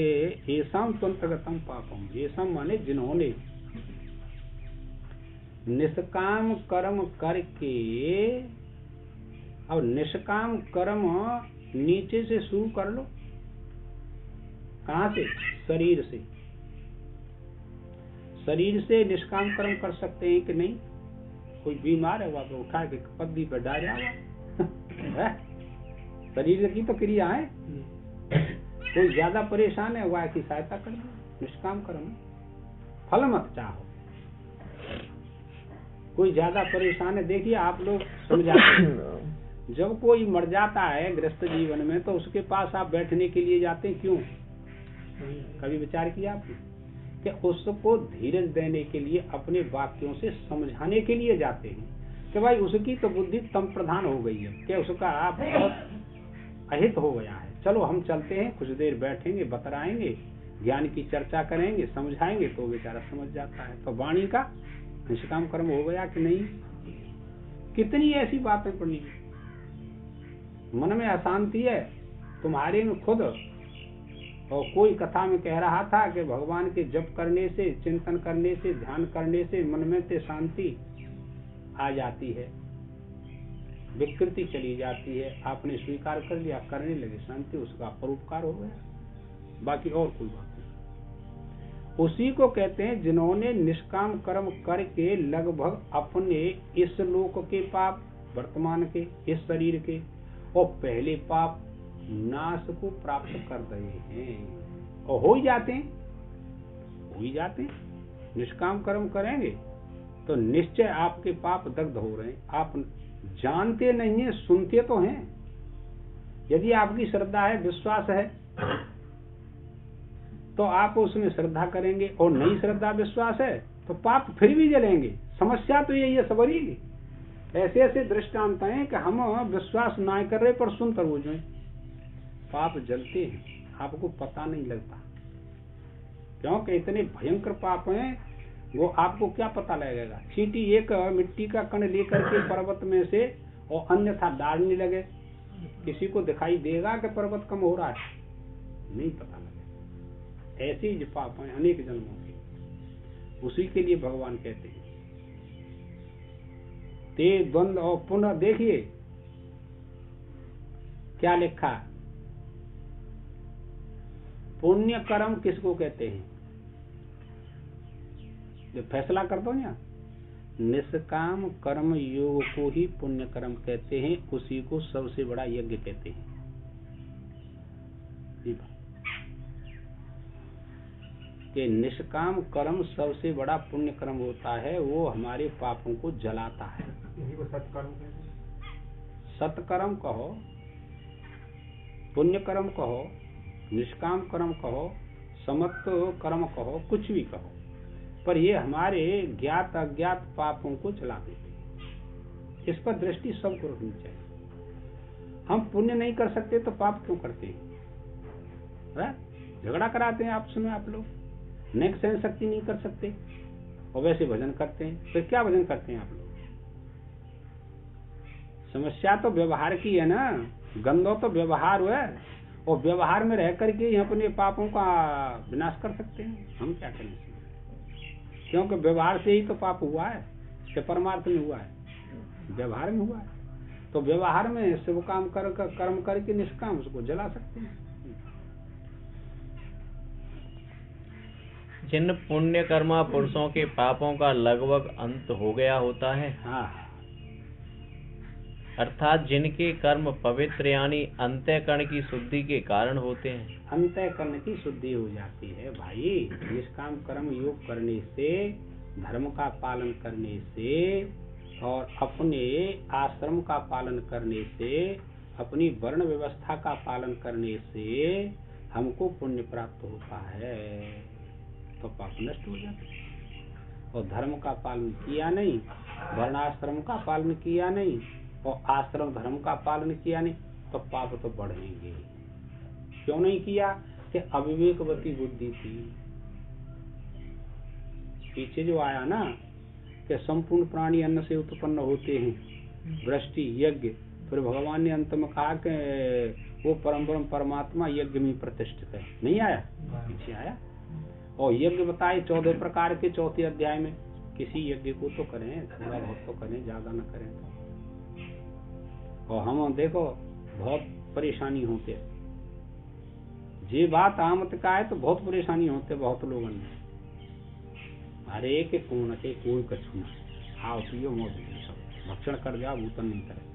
ऐसाम तंत्रगतम पापम, ऐसा माने जिन्होंने निष्काम कर्म करके, और निष्काम कर्म नीचे से शुरू कर लो। कहाँ से? शरीर से। शरीर से निष्काम कर्म कर सकते हैं कि नहीं? कोई बीमार है, वहां उठा के पद्दी पर डाल शरीर की तो क्रिया है। कोई ज्यादा परेशान है, वह की सहायता कर दो, निष्काम कर्म, फल मत चाहो। कोई ज्यादा परेशान है, देखिए आप लोग समझाते हैं, जब कोई मर जाता है गृहस्थ जीवन में, तो उसके पास आप बैठने के लिए जाते हैं, क्यों? कभी विचार किया आपने कि उसको धीरज देने के लिए, अपने वाक्यों से समझाने के लिए जाते हैं कि भाई उसकी तो बुद्धि तम प्रधान हो गई है, कि उसका बहुत अहित हो गया है, चलो हम चलते हैं, कुछ देर बैठेंगे, बतराएंगे, ज्ञान की चर्चा करेंगे, समझाएंगे, तो बेचारा समझ जाता है। तो वाणी का निष्काम कर्म हो गया कि नहीं? कितनी ऐसी बातें पड़ी, मन में अशांति है तुम्हारे में खुद, और कोई कथा में कह रहा था कि भगवान के जप करने से, चिंतन करने से, ध्यान करने से मन में से शांति आ जाती है, विकृति चली जाती है। आपने स्वीकार कर लिया, करने लगे, शांति, उसका परोपकार हो गया, बाकी और कोई बात नहीं। उसी को कहते हैं जिन्होंने निष्काम कर्म करके लगभग अपने इस लोक के पाप, वर्तमान के, इस शरीर के, और पहले पाप नाश को प्राप्त कर रहे हैं, और हो ही जाते हैं। निष्काम कर्म करेंगे तो निश्चय आपके पाप दग्ध हो रहे हैं। आप जानते नहीं है, सुनते तो हैं। यदि आपकी श्रद्धा है, विश्वास है, तो आप उसमें श्रद्धा करेंगे, और नहीं श्रद्धा विश्वास है तो पाप फिर भी जलेंगे। समस्या तो यही है सबरी। ऐसे ऐसे दृष्टांत हैं कि हम विश्वास ना कर रहे पर सुनकर वो जो पाप जलते हैं, आपको पता नहीं लगता, क्योंकि इतने भयंकर पाप हैं, वो आपको क्या पता लगेगा? चींटी एक मिट्टी का कण लेकर के पर्वत में से और अन्यथा डालने लगे, किसी को दिखाई देगा कि पर्वत कम हो रहा है? नहीं पता लगेगा। ऐसे ही पाप हैं अनेक जन्मों के, उसी के लिए भगवान कहते हैं ते द्वंद। और पुनः देखिए क्या लिखा, पुण्य कर्म किसको कहते हैं? जो फैसला कर दो ना, निष्काम कर्म योग को ही पुण्य कर्म कहते हैं, उसी को सबसे बड़ा यज्ञ कहते हैं। कि निष्काम कर्म सबसे बड़ा पुण्य कर्म होता है, वो हमारे पापों को जलाता है। सत्कर्म कहो, पुण्य कर्म कहो, निष्काम कर्म कहो, समत्त कर्म कहो, कुछ भी कहो, पर ये हमारे ज्ञात अज्ञात पापों को जला देते हैं। इस पर दृष्टि सबको रखनी चाहिए। हम पुण्य नहीं कर सकते तो पाप क्यों करते हैं? झगड़ा कराते हैं आपस में आप लोग, नेक सहन शक्ति नहीं कर सकते और वैसे भजन करते हैं। फिर क्या भजन करते हैं आप लोग? समस्या तो व्यवहार की है ना, गंदो तो व्यवहार है, और व्यवहार में रह करके अपने पापों का विनाश कर सकते हैं। हम क्या करें? क्योंकि व्यवहार से ही तो पाप हुआ है, कि परमार्थ में हुआ है? व्यवहार में हुआ है। तो व्यवहार में शुभ काम कर्म करके निष्काम उसको जला सकते हैं। जिन पुण्य कर्मा पुरुषों के पापों का लगभग अंत हो गया होता है, हाँ, अर्थात जिनके कर्म पवित्र यानी अंतःकरण की शुद्धि के कारण होते हैं, अंतःकरण की शुद्धि हो जाती है भाई। निष्काम कर्म योग करने से, धर्म का पालन करने से और अपने आश्रम का पालन करने से, अपनी वर्ण व्यवस्था का पालन करने से हमको पुण्य प्राप्त होता है, तो पाप नष्ट हो जाता है। और धर्म का पालन किया नहीं, वर्णाश्रम का पालन किया नहीं और आश्रम धर्म का पालन किया नहीं, तो पाप तो बढ़ेंगे। क्यों नहीं किया? कि अविवेकवती बुद्धि थी। पीछे जो आया ना कि संपूर्ण प्राणी अन्न से उत्पन्न होते हैं, वृष्टि यज्ञ, फिर भगवान ने अंत में कहा कि वो परम परमात्मा यज्ञ में प्रतिष्ठित है। नहीं आया? पीछे आया। और यज्ञ बताए 14 प्रकार के, 4थे अध्याय में। किसी यज्ञ को तो करें, थोड़ा बहुत तो करें, ज्यादा न करें। और हम देखो बहुत परेशानी होते, ये बात आमत का है तो बहुत परेशानी होते बहुत लोगों में। अरे के कौन के कोई कछु ना, खाओ पियो मौज सब भक्षण कर जाओ, भूतन नहीं करे।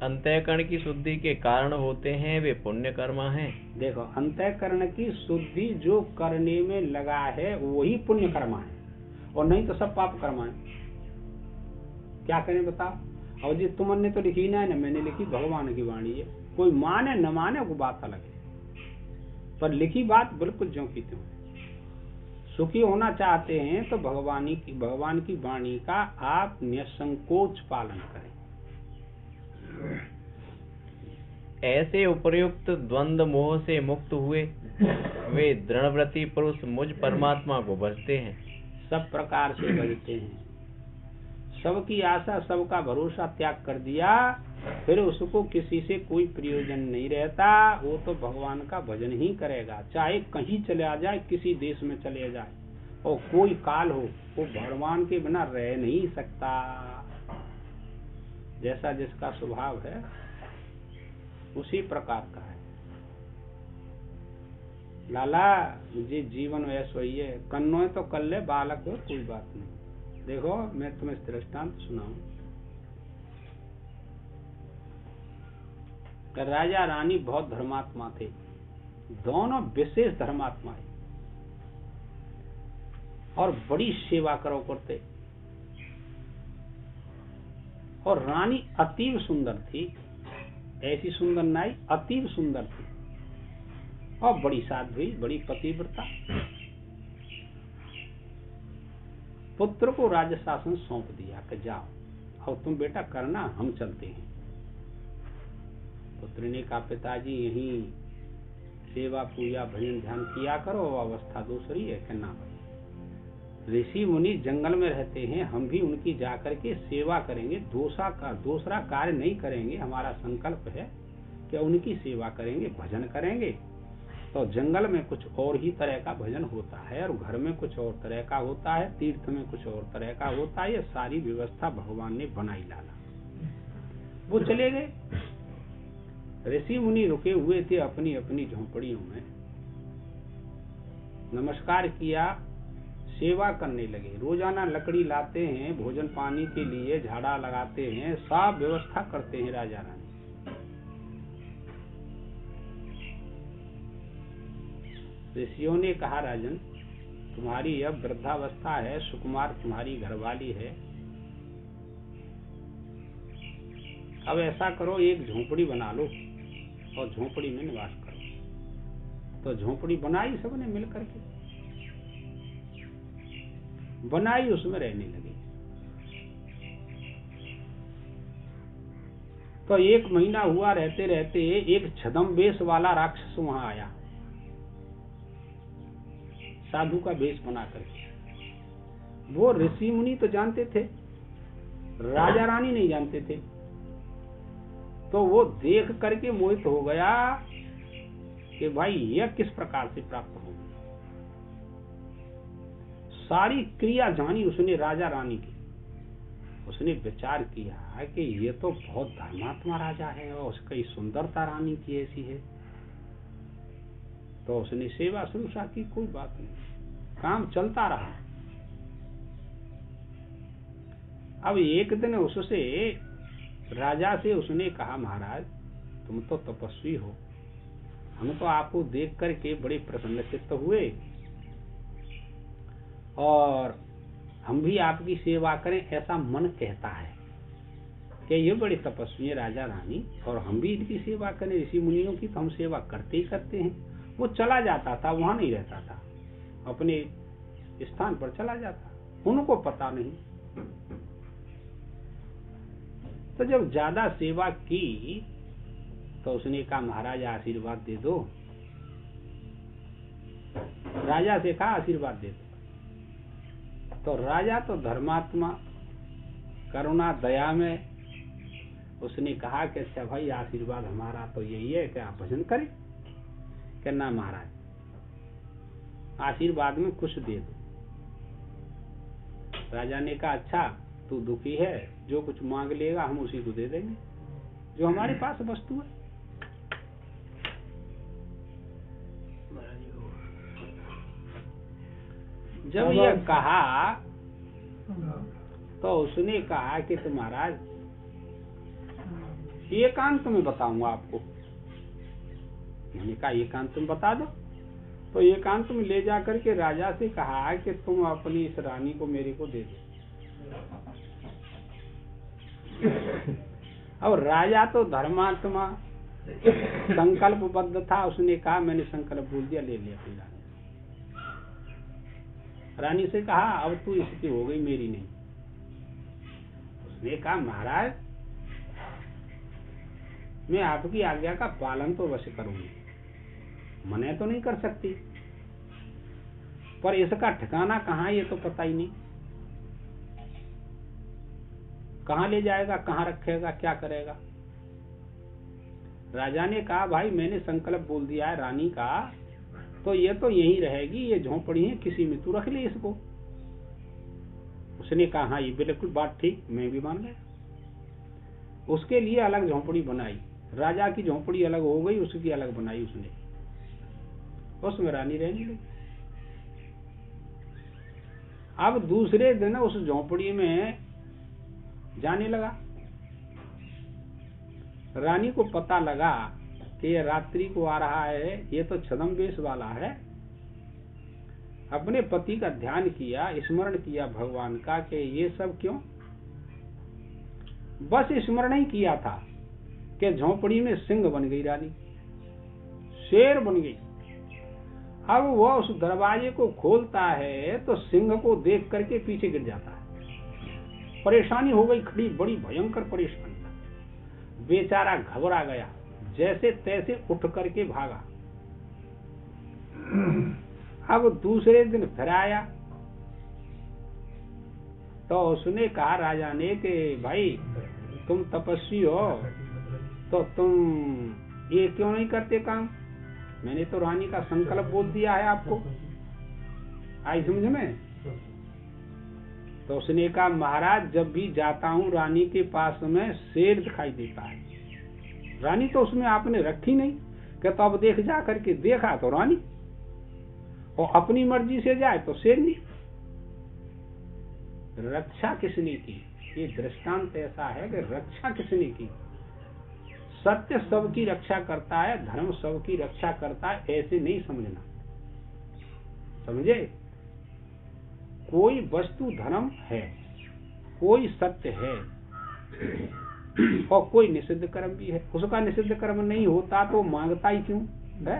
अंतःकरण की शुद्धि के कारण होते हैं वे पुण्य कर्मा हैं। देखो, अंतःकरण की शुद्धि जो करने में लगा है वही पुण्य कर्मा है, और नहीं तो सब पाप कर्मा है। क्या करें बताओ? और जी तुमने तो लिखी ना है ना, मैंने लिखी भगवान की वाणी है। कोई माने न माने वो बात अलग है, पर लिखी बात बिल्कुल ज्यों की त्यों। सुखी होना चाहते हैं तो भगवान की वाणी का आप निसंकोच पालन करें। ऐसे उपर्युक्त द्वंद्व मोह से मुक्त हुए वे दृढ़व्रती पुरुष मुझ परमात्मा को भजते हैं। सब प्रकार से भजते हैं। सबकी आशा, सबका भरोसा त्याग कर दिया, फिर उसको किसी से कोई प्रयोजन नहीं रहता। वो तो भगवान का भजन ही करेगा, चाहे कहीं चले जाए, किसी देश में चले जाए और कोई काल हो, वो भगवान के बिना रह नहीं सकता। जैसा जिसका स्वभाव है उसी प्रकार का है। लाला जी जीवन वैसा ही है, कन्नो तो कर ले, बालक हो कोई बात नहीं। देखो मैं तुम्हें दृष्टांत सुनाऊं। राजा रानी बहुत धर्मात्मा थे, दोनों विशेष धर्मात्मा है और बड़ी सेवा करो करते। और रानी अतीव सुंदर थी, ऐसी सुंदर नाई अतीव सुंदर थी और बड़ी साध्वी, बड़ी पतिव्रता। पुत्र को राज्य शासन सौंप दिया कि जाओ और तुम बेटा करना, हम चलते हैं। पुत्र ने कहा पिताजी यही सेवा पूजा भजन ध्यान किया करो, अवस्था दूसरी है कि ना भाई। ऋषि मुनि जंगल में रहते हैं, हम भी उनकी जाकर के सेवा करेंगे, दूसरा कार्य नहीं करेंगे। हमारा संकल्प है कि उनकी सेवा करेंगे, भजन करेंगे। तो जंगल में कुछ और ही तरह का भजन होता है और घर में कुछ और तरह का होता है, तीर्थ में कुछ और तरह का होता है। ये सारी व्यवस्था भगवान ने बनाई लाला। वो चले गए। ऋषि मुनि रुके हुए थे अपनी अपनी झोंपड़ियों में, नमस्कार किया, सेवा करने लगे। रोजाना लकड़ी लाते हैं, भोजन पानी के लिए झाड़ा लगाते हैं, सब व्यवस्था करते हैं राजा रानी। ऋषियों ने कहा राजन तुम्हारी अब वृद्धावस्था है, सुकुमार तुम्हारी घरवाली है, अब ऐसा करो एक झोंपड़ी बना लो और झोंपड़ी में निवास करो। तो झोंपड़ी बनाई सबने मिल करके। बनाई, उसमें रहने लगे। तो 1 महीना हुआ, रहते रहते एक छद्म वेश वाला राक्षस वहां आया, साधु का वेश बना करके। वो ऋषि मुनि तो जानते थे, राजा रानी नहीं जानते थे। तो वो देख करके मोहित हो गया कि भाई यह किस प्रकार से प्राप्त होगी। सारी क्रिया जानी उसने राजा रानी की। उसने विचार किया कि ये तो बहुत धर्मात्मा राजा है और उसकी सुंदरता रानी की ऐसी है। तो उसने सेवा शुश्रूषा की, कोई बात नहीं, काम चलता रहा। अब एक दिन उससे, राजा से उसने कहा, महाराज तुम तो तपस्वी हो, हम तो आपको देख करके बड़े प्रसन्न चित्त हुए और हम भी आपकी सेवा करें ऐसा मन कहता है कि ये बड़े तपस्वी है राजा रानी, और हम भी इनकी सेवा करें। ऋषि मुनियों की तो हम सेवा करते ही करते हैं। वो चला जाता था, वहां नहीं रहता था, अपने स्थान पर चला जाता, उनको पता नहीं। तो जब ज्यादा सेवा की तो उसने कहा, महाराज आशीर्वाद दे दो। राजा से कहा आशीर्वाद दे दो। तो राजा तो धर्मात्मा, करुणा दया में, उसने कहा कि अच्छा भाई आशीर्वाद हमारा तो यही है कि आप भजन करें। कहना महाराज आशीर्वाद में कुछ दे दो। राजा ने कहा, अच्छा तू दुखी है, जो कुछ मांग लेगा हम उसी को दे देंगे, जो हमारे पास वस्तु है। जब यह कहा तो उसने कहा कि तो महाराज एकांत में बताऊंगा आपको। मैंने कहा एकांत में बता दो। तो एकांत में ले जाकर के राजा से कहा कि तुम अपनी इस रानी को मेरे को दे दो। अब राजा तो धर्मात्मा संकल्पबद्ध था, उसने कहा मैंने संकल्प भूल दिया, ले लिया अपनी रानी। रानी से कहा अब तू इसकी हो गई, मेरी नहीं। उसने कहा महाराज मैं आपकी आज्ञा का पालन तो अवश्य करूंगी, मना तो नहीं कर सकती, पर इसका ठिकाना कहाँ ये तो पता ही नहीं। कहाँ ले जाएगा, कहाँ रखेगा, क्या करेगा। राजा ने कहा भाई मैंने संकल्प बोल दिया है रानी का, तो ये तो यहीं रहेगी, ये झोंपड़ी है, किसी में तू रख ले इसको। उसने कहा हाँ ये बिल्कुल बात ठीक, मैं भी मान गया। उसके लिए अलग झोंपड़ी बनाई, राजा की झोंपड़ी अलग हो गई, उसकी अलग बनाई उसने, उसमें रानी रहने लगी। अब दूसरे दिन उस झोंपड़ी में जाने लगा। रानी को पता लगा कि ये रात्रि को आ रहा है, ये तो छद्म वेश वाला है। अपने पति का ध्यान किया, स्मरण किया भगवान का कि ये सब क्यों। बस स्मरण ही किया था कि झोंपड़ी में सिंह बन गई रानी, शेर बन गई। अब वह उस दरवाजे को खोलता है तो सिंह को देख करके पीछे गिर जाता है। परेशानी हो गई खड़ी, बड़ी भयंकर परेशानी। बेचारा घबरा गया, जैसे तैसे उठ करके भागा। अब दूसरे दिन फिर आया तो उसने कहा राजा ने कि भाई तुम तपस्वी हो तो तुम ये क्यों नहीं करते काम। मैंने तो रानी का संकल्प बोल दिया है आपको, आई समझ में। तो उसने कहा महाराज जब भी जाता हूँ रानी के पास में शेर दिखाई देता है। रानी तो उसमें आपने रखी नहीं, कि तो अब देख जा करके देखा तो रानी, और अपनी मर्जी से जाए तो शेर नहीं। रक्षा किसने की, ये दृष्टांत ऐसा है कि रक्षा किसने की। सत्य सबकी रक्षा करता है, धर्म सबकी रक्षा करता है, ऐसे नहीं समझना, समझे। कोई वस्तु धर्म है, कोई सत्य है और कोई निषिद्ध कर्म भी है। उसका निषिद्ध कर्म नहीं होता तो मांगता ही क्यों है।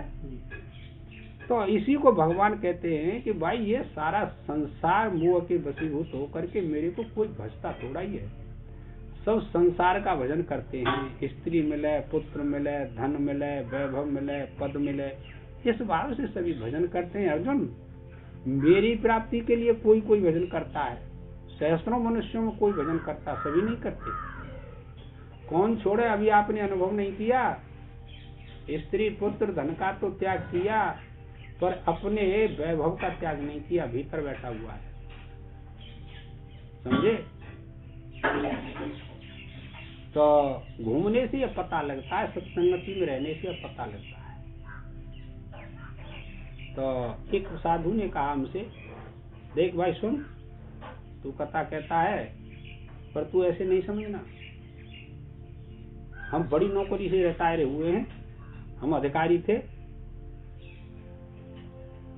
तो इसी को भगवान कहते हैं कि भाई ये सारा संसार मोह के वशीभूत होकर के मेरे को कोई भजता थोड़ा ही है। सब संसार का भजन करते हैं, स्त्री मिले, पुत्र मिले, धन मिले, वैभव मिले, पद मिले, इस भाव से सभी भजन करते हैं। अर्जुन, मेरी प्राप्ति के लिए कोई कोई भजन करता है, सहस्त्रों मनुष्यों में कोई भजन करता, सभी नहीं करते। कौन छोड़े? अभी आपने अनुभव नहीं किया, स्त्री पुत्र धन का तो त्याग किया, पर अपने वैभव का त्याग नहीं किया, भीतर बैठा हुआ है। समझे? तो घूमने से यह पता लगता है, सत्संगति में रहने से यह पता लगता है। तो एक साधु ने कहा हमसे, देख भाई सुन, तू कथा कहता है पर तू ऐसे नहीं समझना, हम बड़ी नौकरी से रिटायर हुए हैं, हम अधिकारी थे,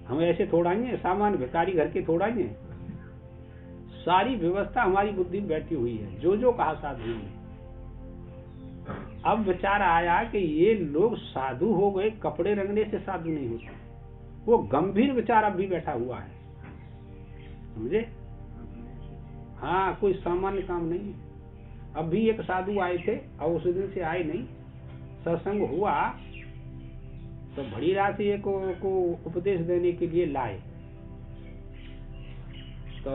हम ऐसे थोड़ा ही हैं, सामान्य भिखारी घर के थोड़ा ही हैं। सारी व्यवस्था हमारी बुद्धि में बैठी हुई है, जो जो कहा साधु ने। अब विचार आया कि ये लोग साधु हो गए, कपड़े रंगने से साधु नहीं होते। वो गंभीर विचार अब भी बैठा हुआ है, समझे? हाँ, कोई सामान्य काम नहीं है। अब भी एक साधु आए थे और उस दिन से आए नहीं, सत्संग हुआ तो बड़ी राशि को उपदेश देने के लिए लाए। तो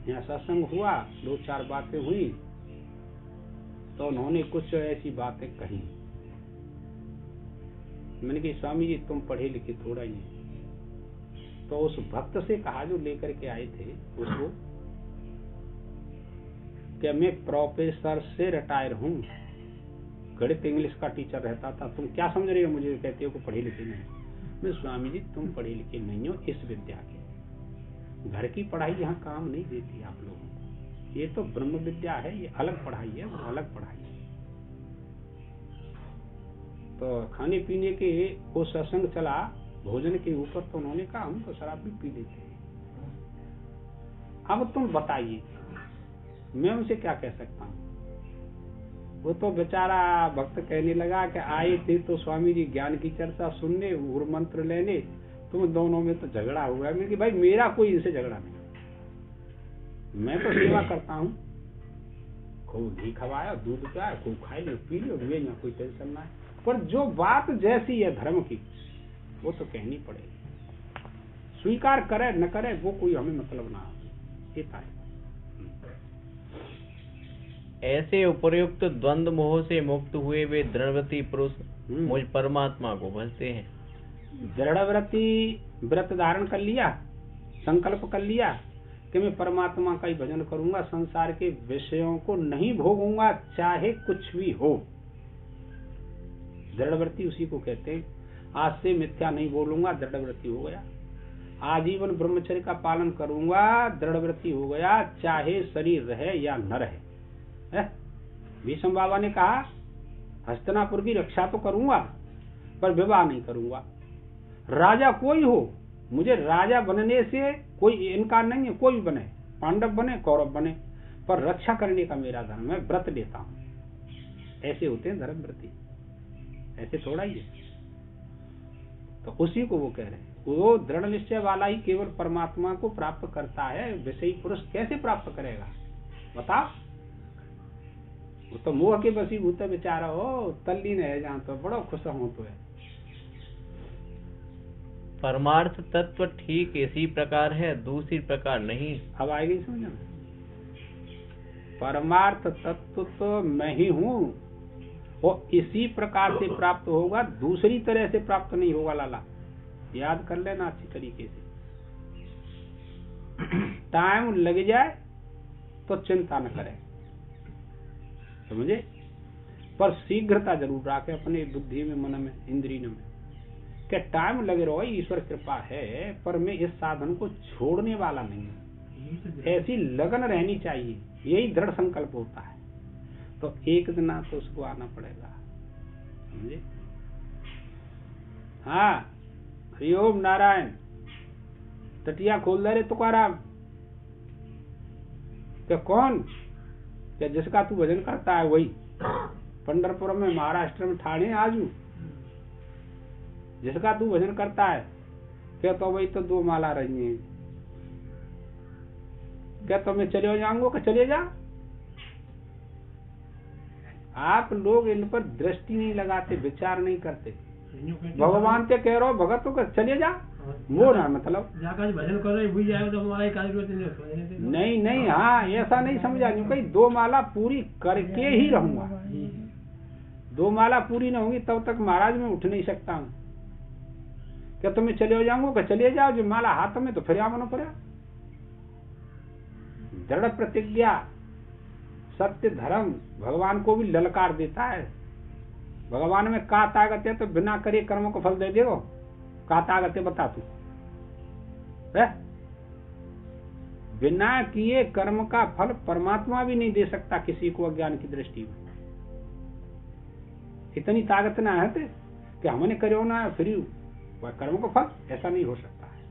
यहाँ सत्संग हुआ, 2-4 बातें हुई, तो उन्होंने कुछ ऐसी बातें कही। मैंने कहा स्वामी जी तुम पढ़े लिखे थोड़ा ही हैं। तो उस भक्त से कहा जो लेकर के आए थे उसको, कि मैं प्रोफेसर से रिटायर हूँ, गणित इंग्लिश का टीचर रहता था, तुम क्या समझ रहे हो मुझे कहते हो को पढ़े लिखे नहीं? मैं स्वामी जी तुम पढ़े लिखे नहीं हो इस विद्या के, घर की पढ़ाई यहाँ काम नहीं देती आप लोगों को, ये तो ब्रह्म विद्या है, ये अलग पढ़ाई है, वो अलग पढ़ाई है। तो खाने पीने के वो सत्संग चला, भोजन के ऊपर, तो उन्होंने कहा हम तो शराब भी पी लेते हैं, अब तुम बताइए मैं उनसे क्या कह सकता हूँ। वो तो बेचारा भक्त कहने लगा कि आए थे तो स्वामी जी ज्ञान की चर्चा सुनने, गुरु मंत्र लेने, तुम दोनों में तो झगड़ा हुआ है। मैं भाई मेरा कोई इनसे झगड़ा नहीं, मैं तो सेवा करता हूँ, खूब घी खवाया, दूध पिया, खूब खाई लो पी लो, मुझे यहाँ कोई टेंशन ना है, पर जो बात जैसी है धर्म की वो तो कहनी पड़ेगी। स्वीकार करे न करे वो कोई हमें मतलब ना है। ऐसे उपर्युक्त द्वंद्व मोह से मुक्त हुए वे दृढ़व्रती पुरुष मुझ परमात्मा को भजते हैं। दृढ़व्रती व्रत धारण कर लिया, संकल्प कर लिया कि मैं परमात्मा का ही भजन करूंगा, संसार के विषयों को नहीं भोगूंगा चाहे कुछ भी हो। दृढ़व्रती उसी को कहते हैं। आज से मिथ्या नहीं बोलूंगा, दृढ़व्रती हो गया। आजीवन ब्रह्मचर्य का पालन करूंगा, दृढ़व्रती हो गया, चाहे शरीर रहे या न रहे। भीष्म बाबा ने कहा हस्तिनापुर की रक्षा तो करूंगा पर विवाह नहीं करूंगा। राजा कोई हो, मुझे राजा बनने से कोई इनकार नहीं है, कोई भी बने, पांडव बने कौरव बने, पर रक्षा करने का मेरा धर्म है, व्रत लेता हूं। ऐसे होते हैं धर्मव्रती, ऐसे थोड़ा ही है। तो उसी को वो कह रहे हैं, वो दृढ़ निश्चय वाला ही केवल परमात्मा को प्राप्त करता है। विषयी पुरुष कैसे प्राप्त करेगा बताओ? वो तो मोह के वशीभूत बेचारा हो, तल्लीन है जहाँ, तो बड़ा खुश हो तो है। परमार्थ तत्व ठीक इसी प्रकार है, दूसरी प्रकार नहीं। अब आएगी समझ? परमार्थ तत्व तो मैं ही हूँ, और इसी प्रकार से प्राप्त होगा, दूसरी तरह से प्राप्त नहीं होगा। लाला याद कर लेना अच्छी तरीके से। टाइम लग जाए तो चिंता न करें, समझे? पर शीघ्रता जरूर रखे अपने बुद्धि में, मन में, इंद्रिय में, क्या टाइम लगे रहो, ईश्वर कृपा है, पर मैं इस साधन को छोड़ने वाला नहीं हूँ। ऐसी लगन रहनी चाहिए, यही दृढ़ संकल्प होता है। तो एक दिन तो उसको आना पड़ेगा, समझे? हाँ, हरिओम नारायण। टटिया खोल दे रे तुकाराम। क्या कौन? क्या जिसका तू भजन करता है वही? पंढरपुर में, महाराष्ट्र में, ठाणे, आजू जिसका तू भजन करता है क्या तो भाई तो 2 माला रही हैं, क्या तो मैं चले जाऊंगा कि चले जा। आप लोग इन पर दृष्टि नहीं लगाते, विचार नहीं करते। भगवान से कह रहे हो भगत तो चले जा, वो ना मतलब जाकर भजन कर रहे भूल जाए तो हमारा कार्य नहीं नहीं, हाँ ऐसा नहीं समझा। यूं कहीं 2 माला पूरी करके ही रहूंगा, 2 माला पूरी न होगी तब तक महाराज मैं उठ नहीं सकता हूँ। क्या तुम्हें चले हो जाऊंगा कि चले जाओ, जो माला हाथ में तो फिर आना पड़ा। दृढ़ प्रतिज्ञा, सत्य, धर्म भगवान को भी ललकार देता है। भगवान में का ताकत है तो बिना करे कर्मों को फल दे देगो, का ताकत है बता तू है? बिना किए कर्म का फल परमात्मा भी नहीं दे सकता किसी को अज्ञान की दृष्टि में। इतनी ताकत ना है कि हमने करो ना फिर वह कर्म को फल, ऐसा नहीं हो सकता है।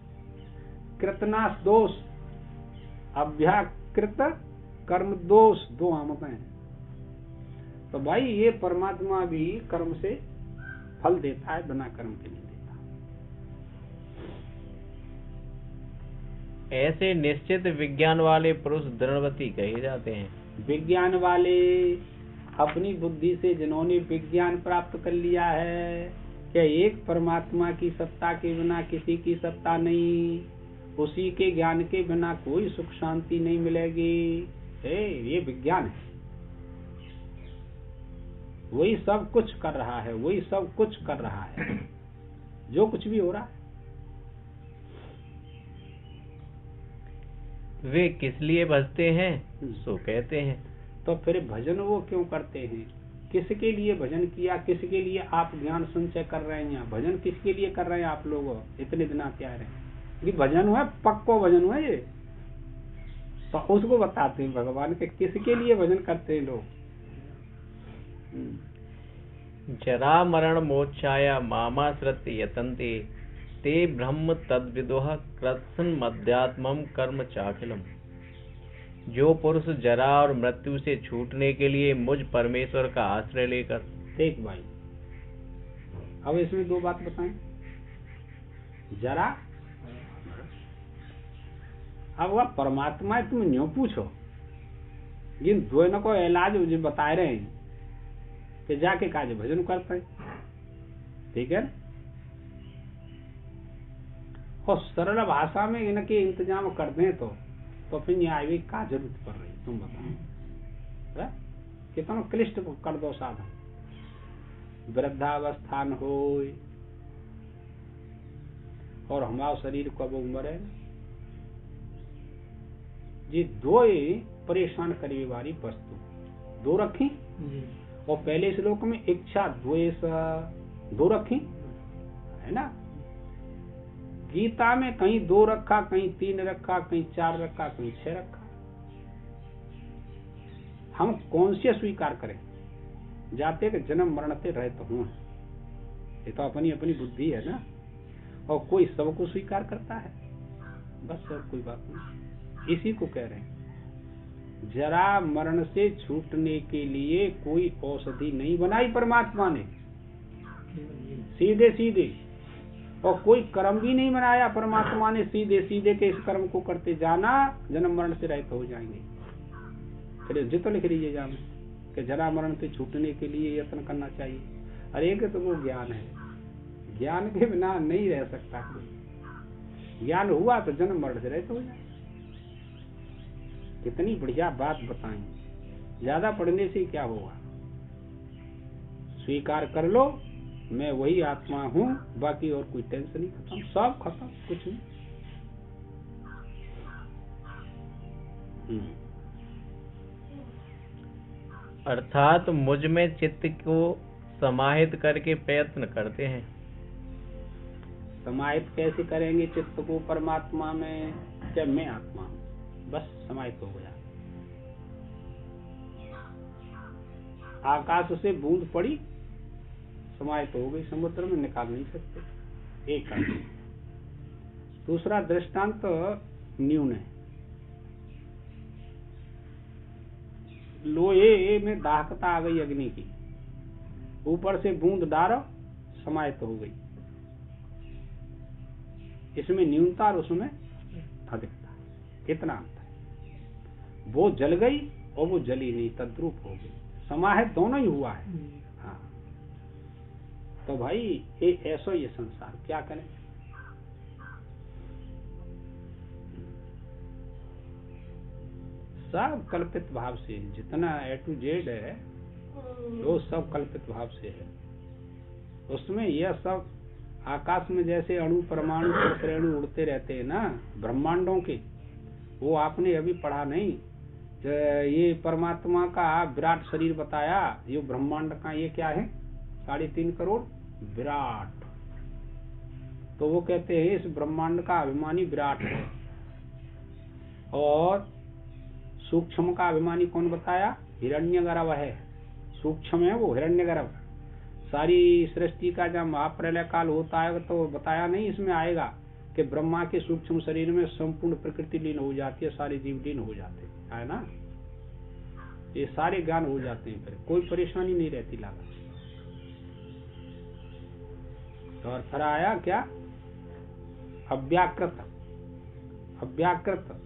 कृतनाश दोष, अभ्याकृत कर्म दोष, 2 आमतें हैं। तो भाई ये परमात्मा भी कर्म से फल देता है, बिना कर्म के नहीं देता। ऐसे निश्चित विज्ञान वाले पुरुष दृढ़वती कहे जाते हैं। विज्ञान वाले अपनी बुद्धि से जिन्होंने विज्ञान प्राप्त कर लिया है कि एक परमात्मा की सत्ता के बिना किसी की सत्ता नहीं, उसी के ज्ञान के बिना कोई सुख शांति नहीं मिलेगी। ये विज्ञान है, वही सब कुछ कर रहा है, वही सब कुछ कर रहा है जो कुछ भी हो रहा है। वे किस लिए भजते हैं सो कहते हैं। तो फिर भजन वो क्यों करते हैं? किसके लिए भजन किया, किसके लिए आप ज्ञान संचय कर रहे हैं? भजन किसके लिए कर रहे हैं आप लोग इतने दिन आते आ रहे हैं? ये भजन हुआ, पक्को भजन हुआ ये, तो उसको बताते हैं भगवान के किसके लिए भजन करते हैं लोग। जरा मरण मोक्षाय मामाश्रित यतन्ते ते ब्रह्म तद्विदुः कृत्स्न मध्यात्मम कर्म चाखिलम। जो पुरुष जरा और मृत्यु से छूटने के लिए मुझ परमेश्वर का आश्रय लेकर। ठीक भाई, अब इसमें 2 बात बताएं। जरा, अब वह परमात्मा है, तुम न्यों पूछो। जिन दोनों को इलाज जो बता रहे हैं कि जाके काज भजन करते हैं, ठीक है, और सरल भाषा में इनके इंतजाम कर दें तो फिर न्याय भी का जरूरत पड़ रही, तुम बताओ। कितना क्लिष्ट कर दो साधन। वृद्धावस्थान हो और हमारा शरीर कब उम्र है, ये 2 परेशान करने वाली वस्तु 2 रखी। और पहले श्लोक में इच्छा द्वेष 2 रखी है ना। गीता में कहीं 2 रखा, कहीं 3 रखा, कहीं 4 रखा, कहीं 6 रखा। हम कौन से स्वीकार करें? जाते कि जन्म मरण से रहित हूं, ये तो अपनी अपनी बुद्धि है ना। और कोई सबको स्वीकार करता है, बस और कोई बात नहीं। इसी को कह रहे हैं, जरा मरण से छूटने के लिए कोई औषधि नहीं बनाई परमात्मा ने, सीधे सीधे। और कोई कर्म भी नहीं बनाया परमात्मा ने सीधे सीधे के इस कर्म को करते जाना, जन्म मरण से रहित हो जाएंगे। चलिए जितो लिख लीजिए जान कि जरा मरण से छूटने के लिए यत्न करना चाहिए। अरे एक तो वो ज्ञान है, ज्ञान के बिना नहीं रह सकता कोई। ज्ञान हुआ तो जन्म मरण से रहित हो जाए। कितनी बढ़िया बात बताएं। ज्यादा पढ़ने से क्या होगा? स्वीकार कर लो मैं वही आत्मा हूँ, बाकी और कोई टेंशन नहीं, खत्म, सब खत्म, कुछ नहीं। अर्थात मुझ में चित्त को समाहित करके प्रयत्न करते हैं। समाहित कैसे करेंगे चित्त को परमात्मा में? जब मैं आत्मा हूँ, बस समाहित हो गया। आकाश से बूंद पड़ी, समाहित हो गई, समुद्र में निकाल नहीं सकते। एक है। दूसरा दृष्टांत न्यून है। लोहे में दाहकता आ गई अग्नि की, ऊपर से बूंद डालो, समाहित हो गई। इसमें न्यूनता और उसमें अधिकता, इतना अंतर है। वो जल गई और वो जली नहीं, तद्रूप हो गई, समाहित दोनों ही हुआ है। हाँ, तो भाई ये ऐसा ये संसार, क्या करें। सब कल्पित भाव से, जितना A to Z है वो सब कल्पित भाव से है। उसमें यह सब आकाश में जैसे अणु परमाणु रेणु उड़ते रहते हैं ना ब्रह्मांडों के, वो आपने अभी पढ़ा नहीं। ये परमात्मा का विराट शरीर बताया, ये ब्रह्मांड का ये क्या है 3.5 करोड़ विराट। तो वो कहते हैं इस ब्रह्मांड का अभिमानी विराट है। और सूक्ष्म का अभिमानी कौन बताया, हिरण्यगर्भ है। सूक्ष्म है वो हिरण्यगर्भ। सारी सृष्टि का जब महाप्रलय काल होता है तो बताया नहीं इसमें आएगा कि ब्रह्मा के सूक्ष्म शरीर में संपूर्ण प्रकृति लीन हो जाती है, सारे जीव लीन हो जाते हैं, है ना। ये सारे ज्ञान हो जाते हैं, फिर कोई परेशानी नहीं रहती लाला। और फिर आया क्या, अव्याकृत। अव्याकृत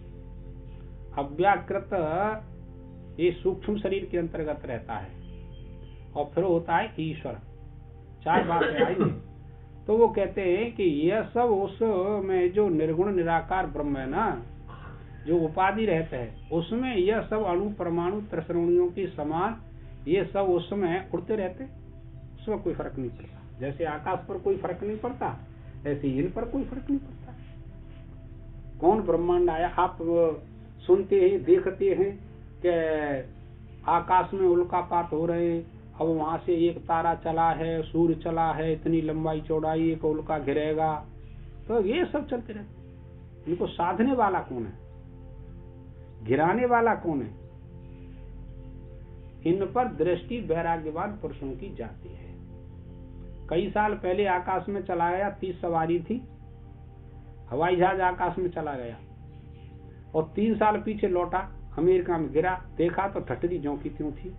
अव्याकृत ये सूक्ष्म शरीर के अंतर्गत रहता है। और फिर होता है ईश्वर। 4 बातें आई। तो वो कहते हैं कि यह सब उस में जो निर्गुण निराकार ब्रह्म है ना, जो उपाधि रहता है उसमें यह सब अणु परमाणु त्रिसरणियों की समान ये सब उसमें उड़ते रहते, उसमें कोई फर्क नहीं पड़ता। जैसे आकाश पर कोई फर्क नहीं पड़ता, ऐसे इन पर कोई फर्क नहीं पड़ता। कौन ब्रह्मांड आया, आप सुनते हैं देखते हैं कि आकाश में उल्कापात हो रहे हैं, अब वहां से एक तारा चला है, सूर्य चला है, इतनी लंबाई चौड़ाई एक उल्का गिरेगा, तो ये सब चलते रहते। इनको साधने वाला कौन है, गिराने वाला कौन है? इन पर दृष्टि वैराग्यवान पुरुषों की जाती है। कई साल पहले आकाश में चला गया, 30 सवारी थी, हवाई जहाज आकाश में चला गया और 3 साल पीछे लौटा, अमेरिका में गिरा, देखा तो ठटरी ज्यों की त्यों थी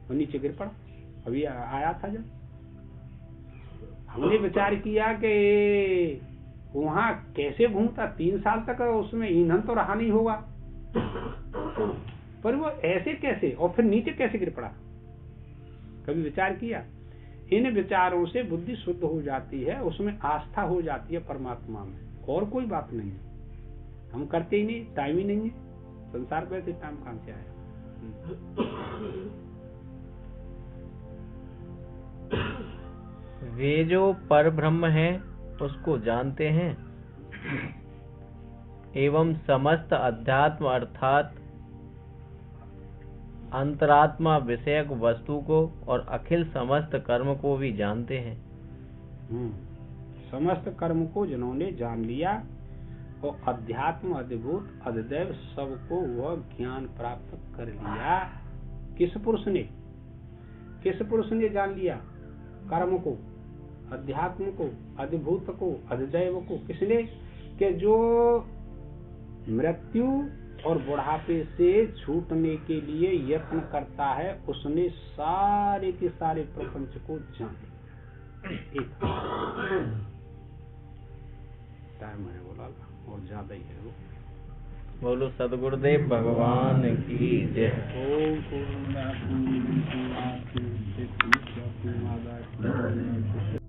और नीचे गिर पड़ा। अभी आया था जब हमने विचार किया कि वहां कैसे घूमता, 3 साल तक उसमें ईंधन तो रहा नहीं होगा, पर वो ऐसे कैसे और फिर नीचे कैसे गिर पड़ा, कभी विचार किया? इन विचारों से बुद्धि शुद्ध हो जाती है, उसमें आस्था हो जाती है परमात्मा में, और कोई बात नहीं है। हम करते ही नहीं, टाइम ही नहीं है संसार पे, से टाइम कहां से आया? वे जो पर ब्रह्म है उसको जानते हैं एवं समस्त अध्यात्म अर्थात अंतरात्मा विषयक वस्तु को और अखिल समस्त कर्म को भी जानते हैं। समस्त कर्म को जिन्होंने जान लिया और अध्यात्म अधिभूत अधिदैव सबको वह ज्ञान प्राप्त कर लिया। किस पुरुष ने जान लिया? कर्म को, अध्यात्म को, अधिभूत को, अधिदैव को। किसने? कि जो मृत्यु और बुढ़ापे से छूटने के लिए यत्न करता है, उसने सारे के सारे प्रपंच को जान लिया। टाइम है बोला और ज्यादा ही है वो। बोलो सदगुरुदेव भगवान की जय। ओम पूर्णमद पूर्णमिदं पूर्णात् पूर्णमुदच्यते पूर्णमादाय पूर्णमेवावशिष्यते।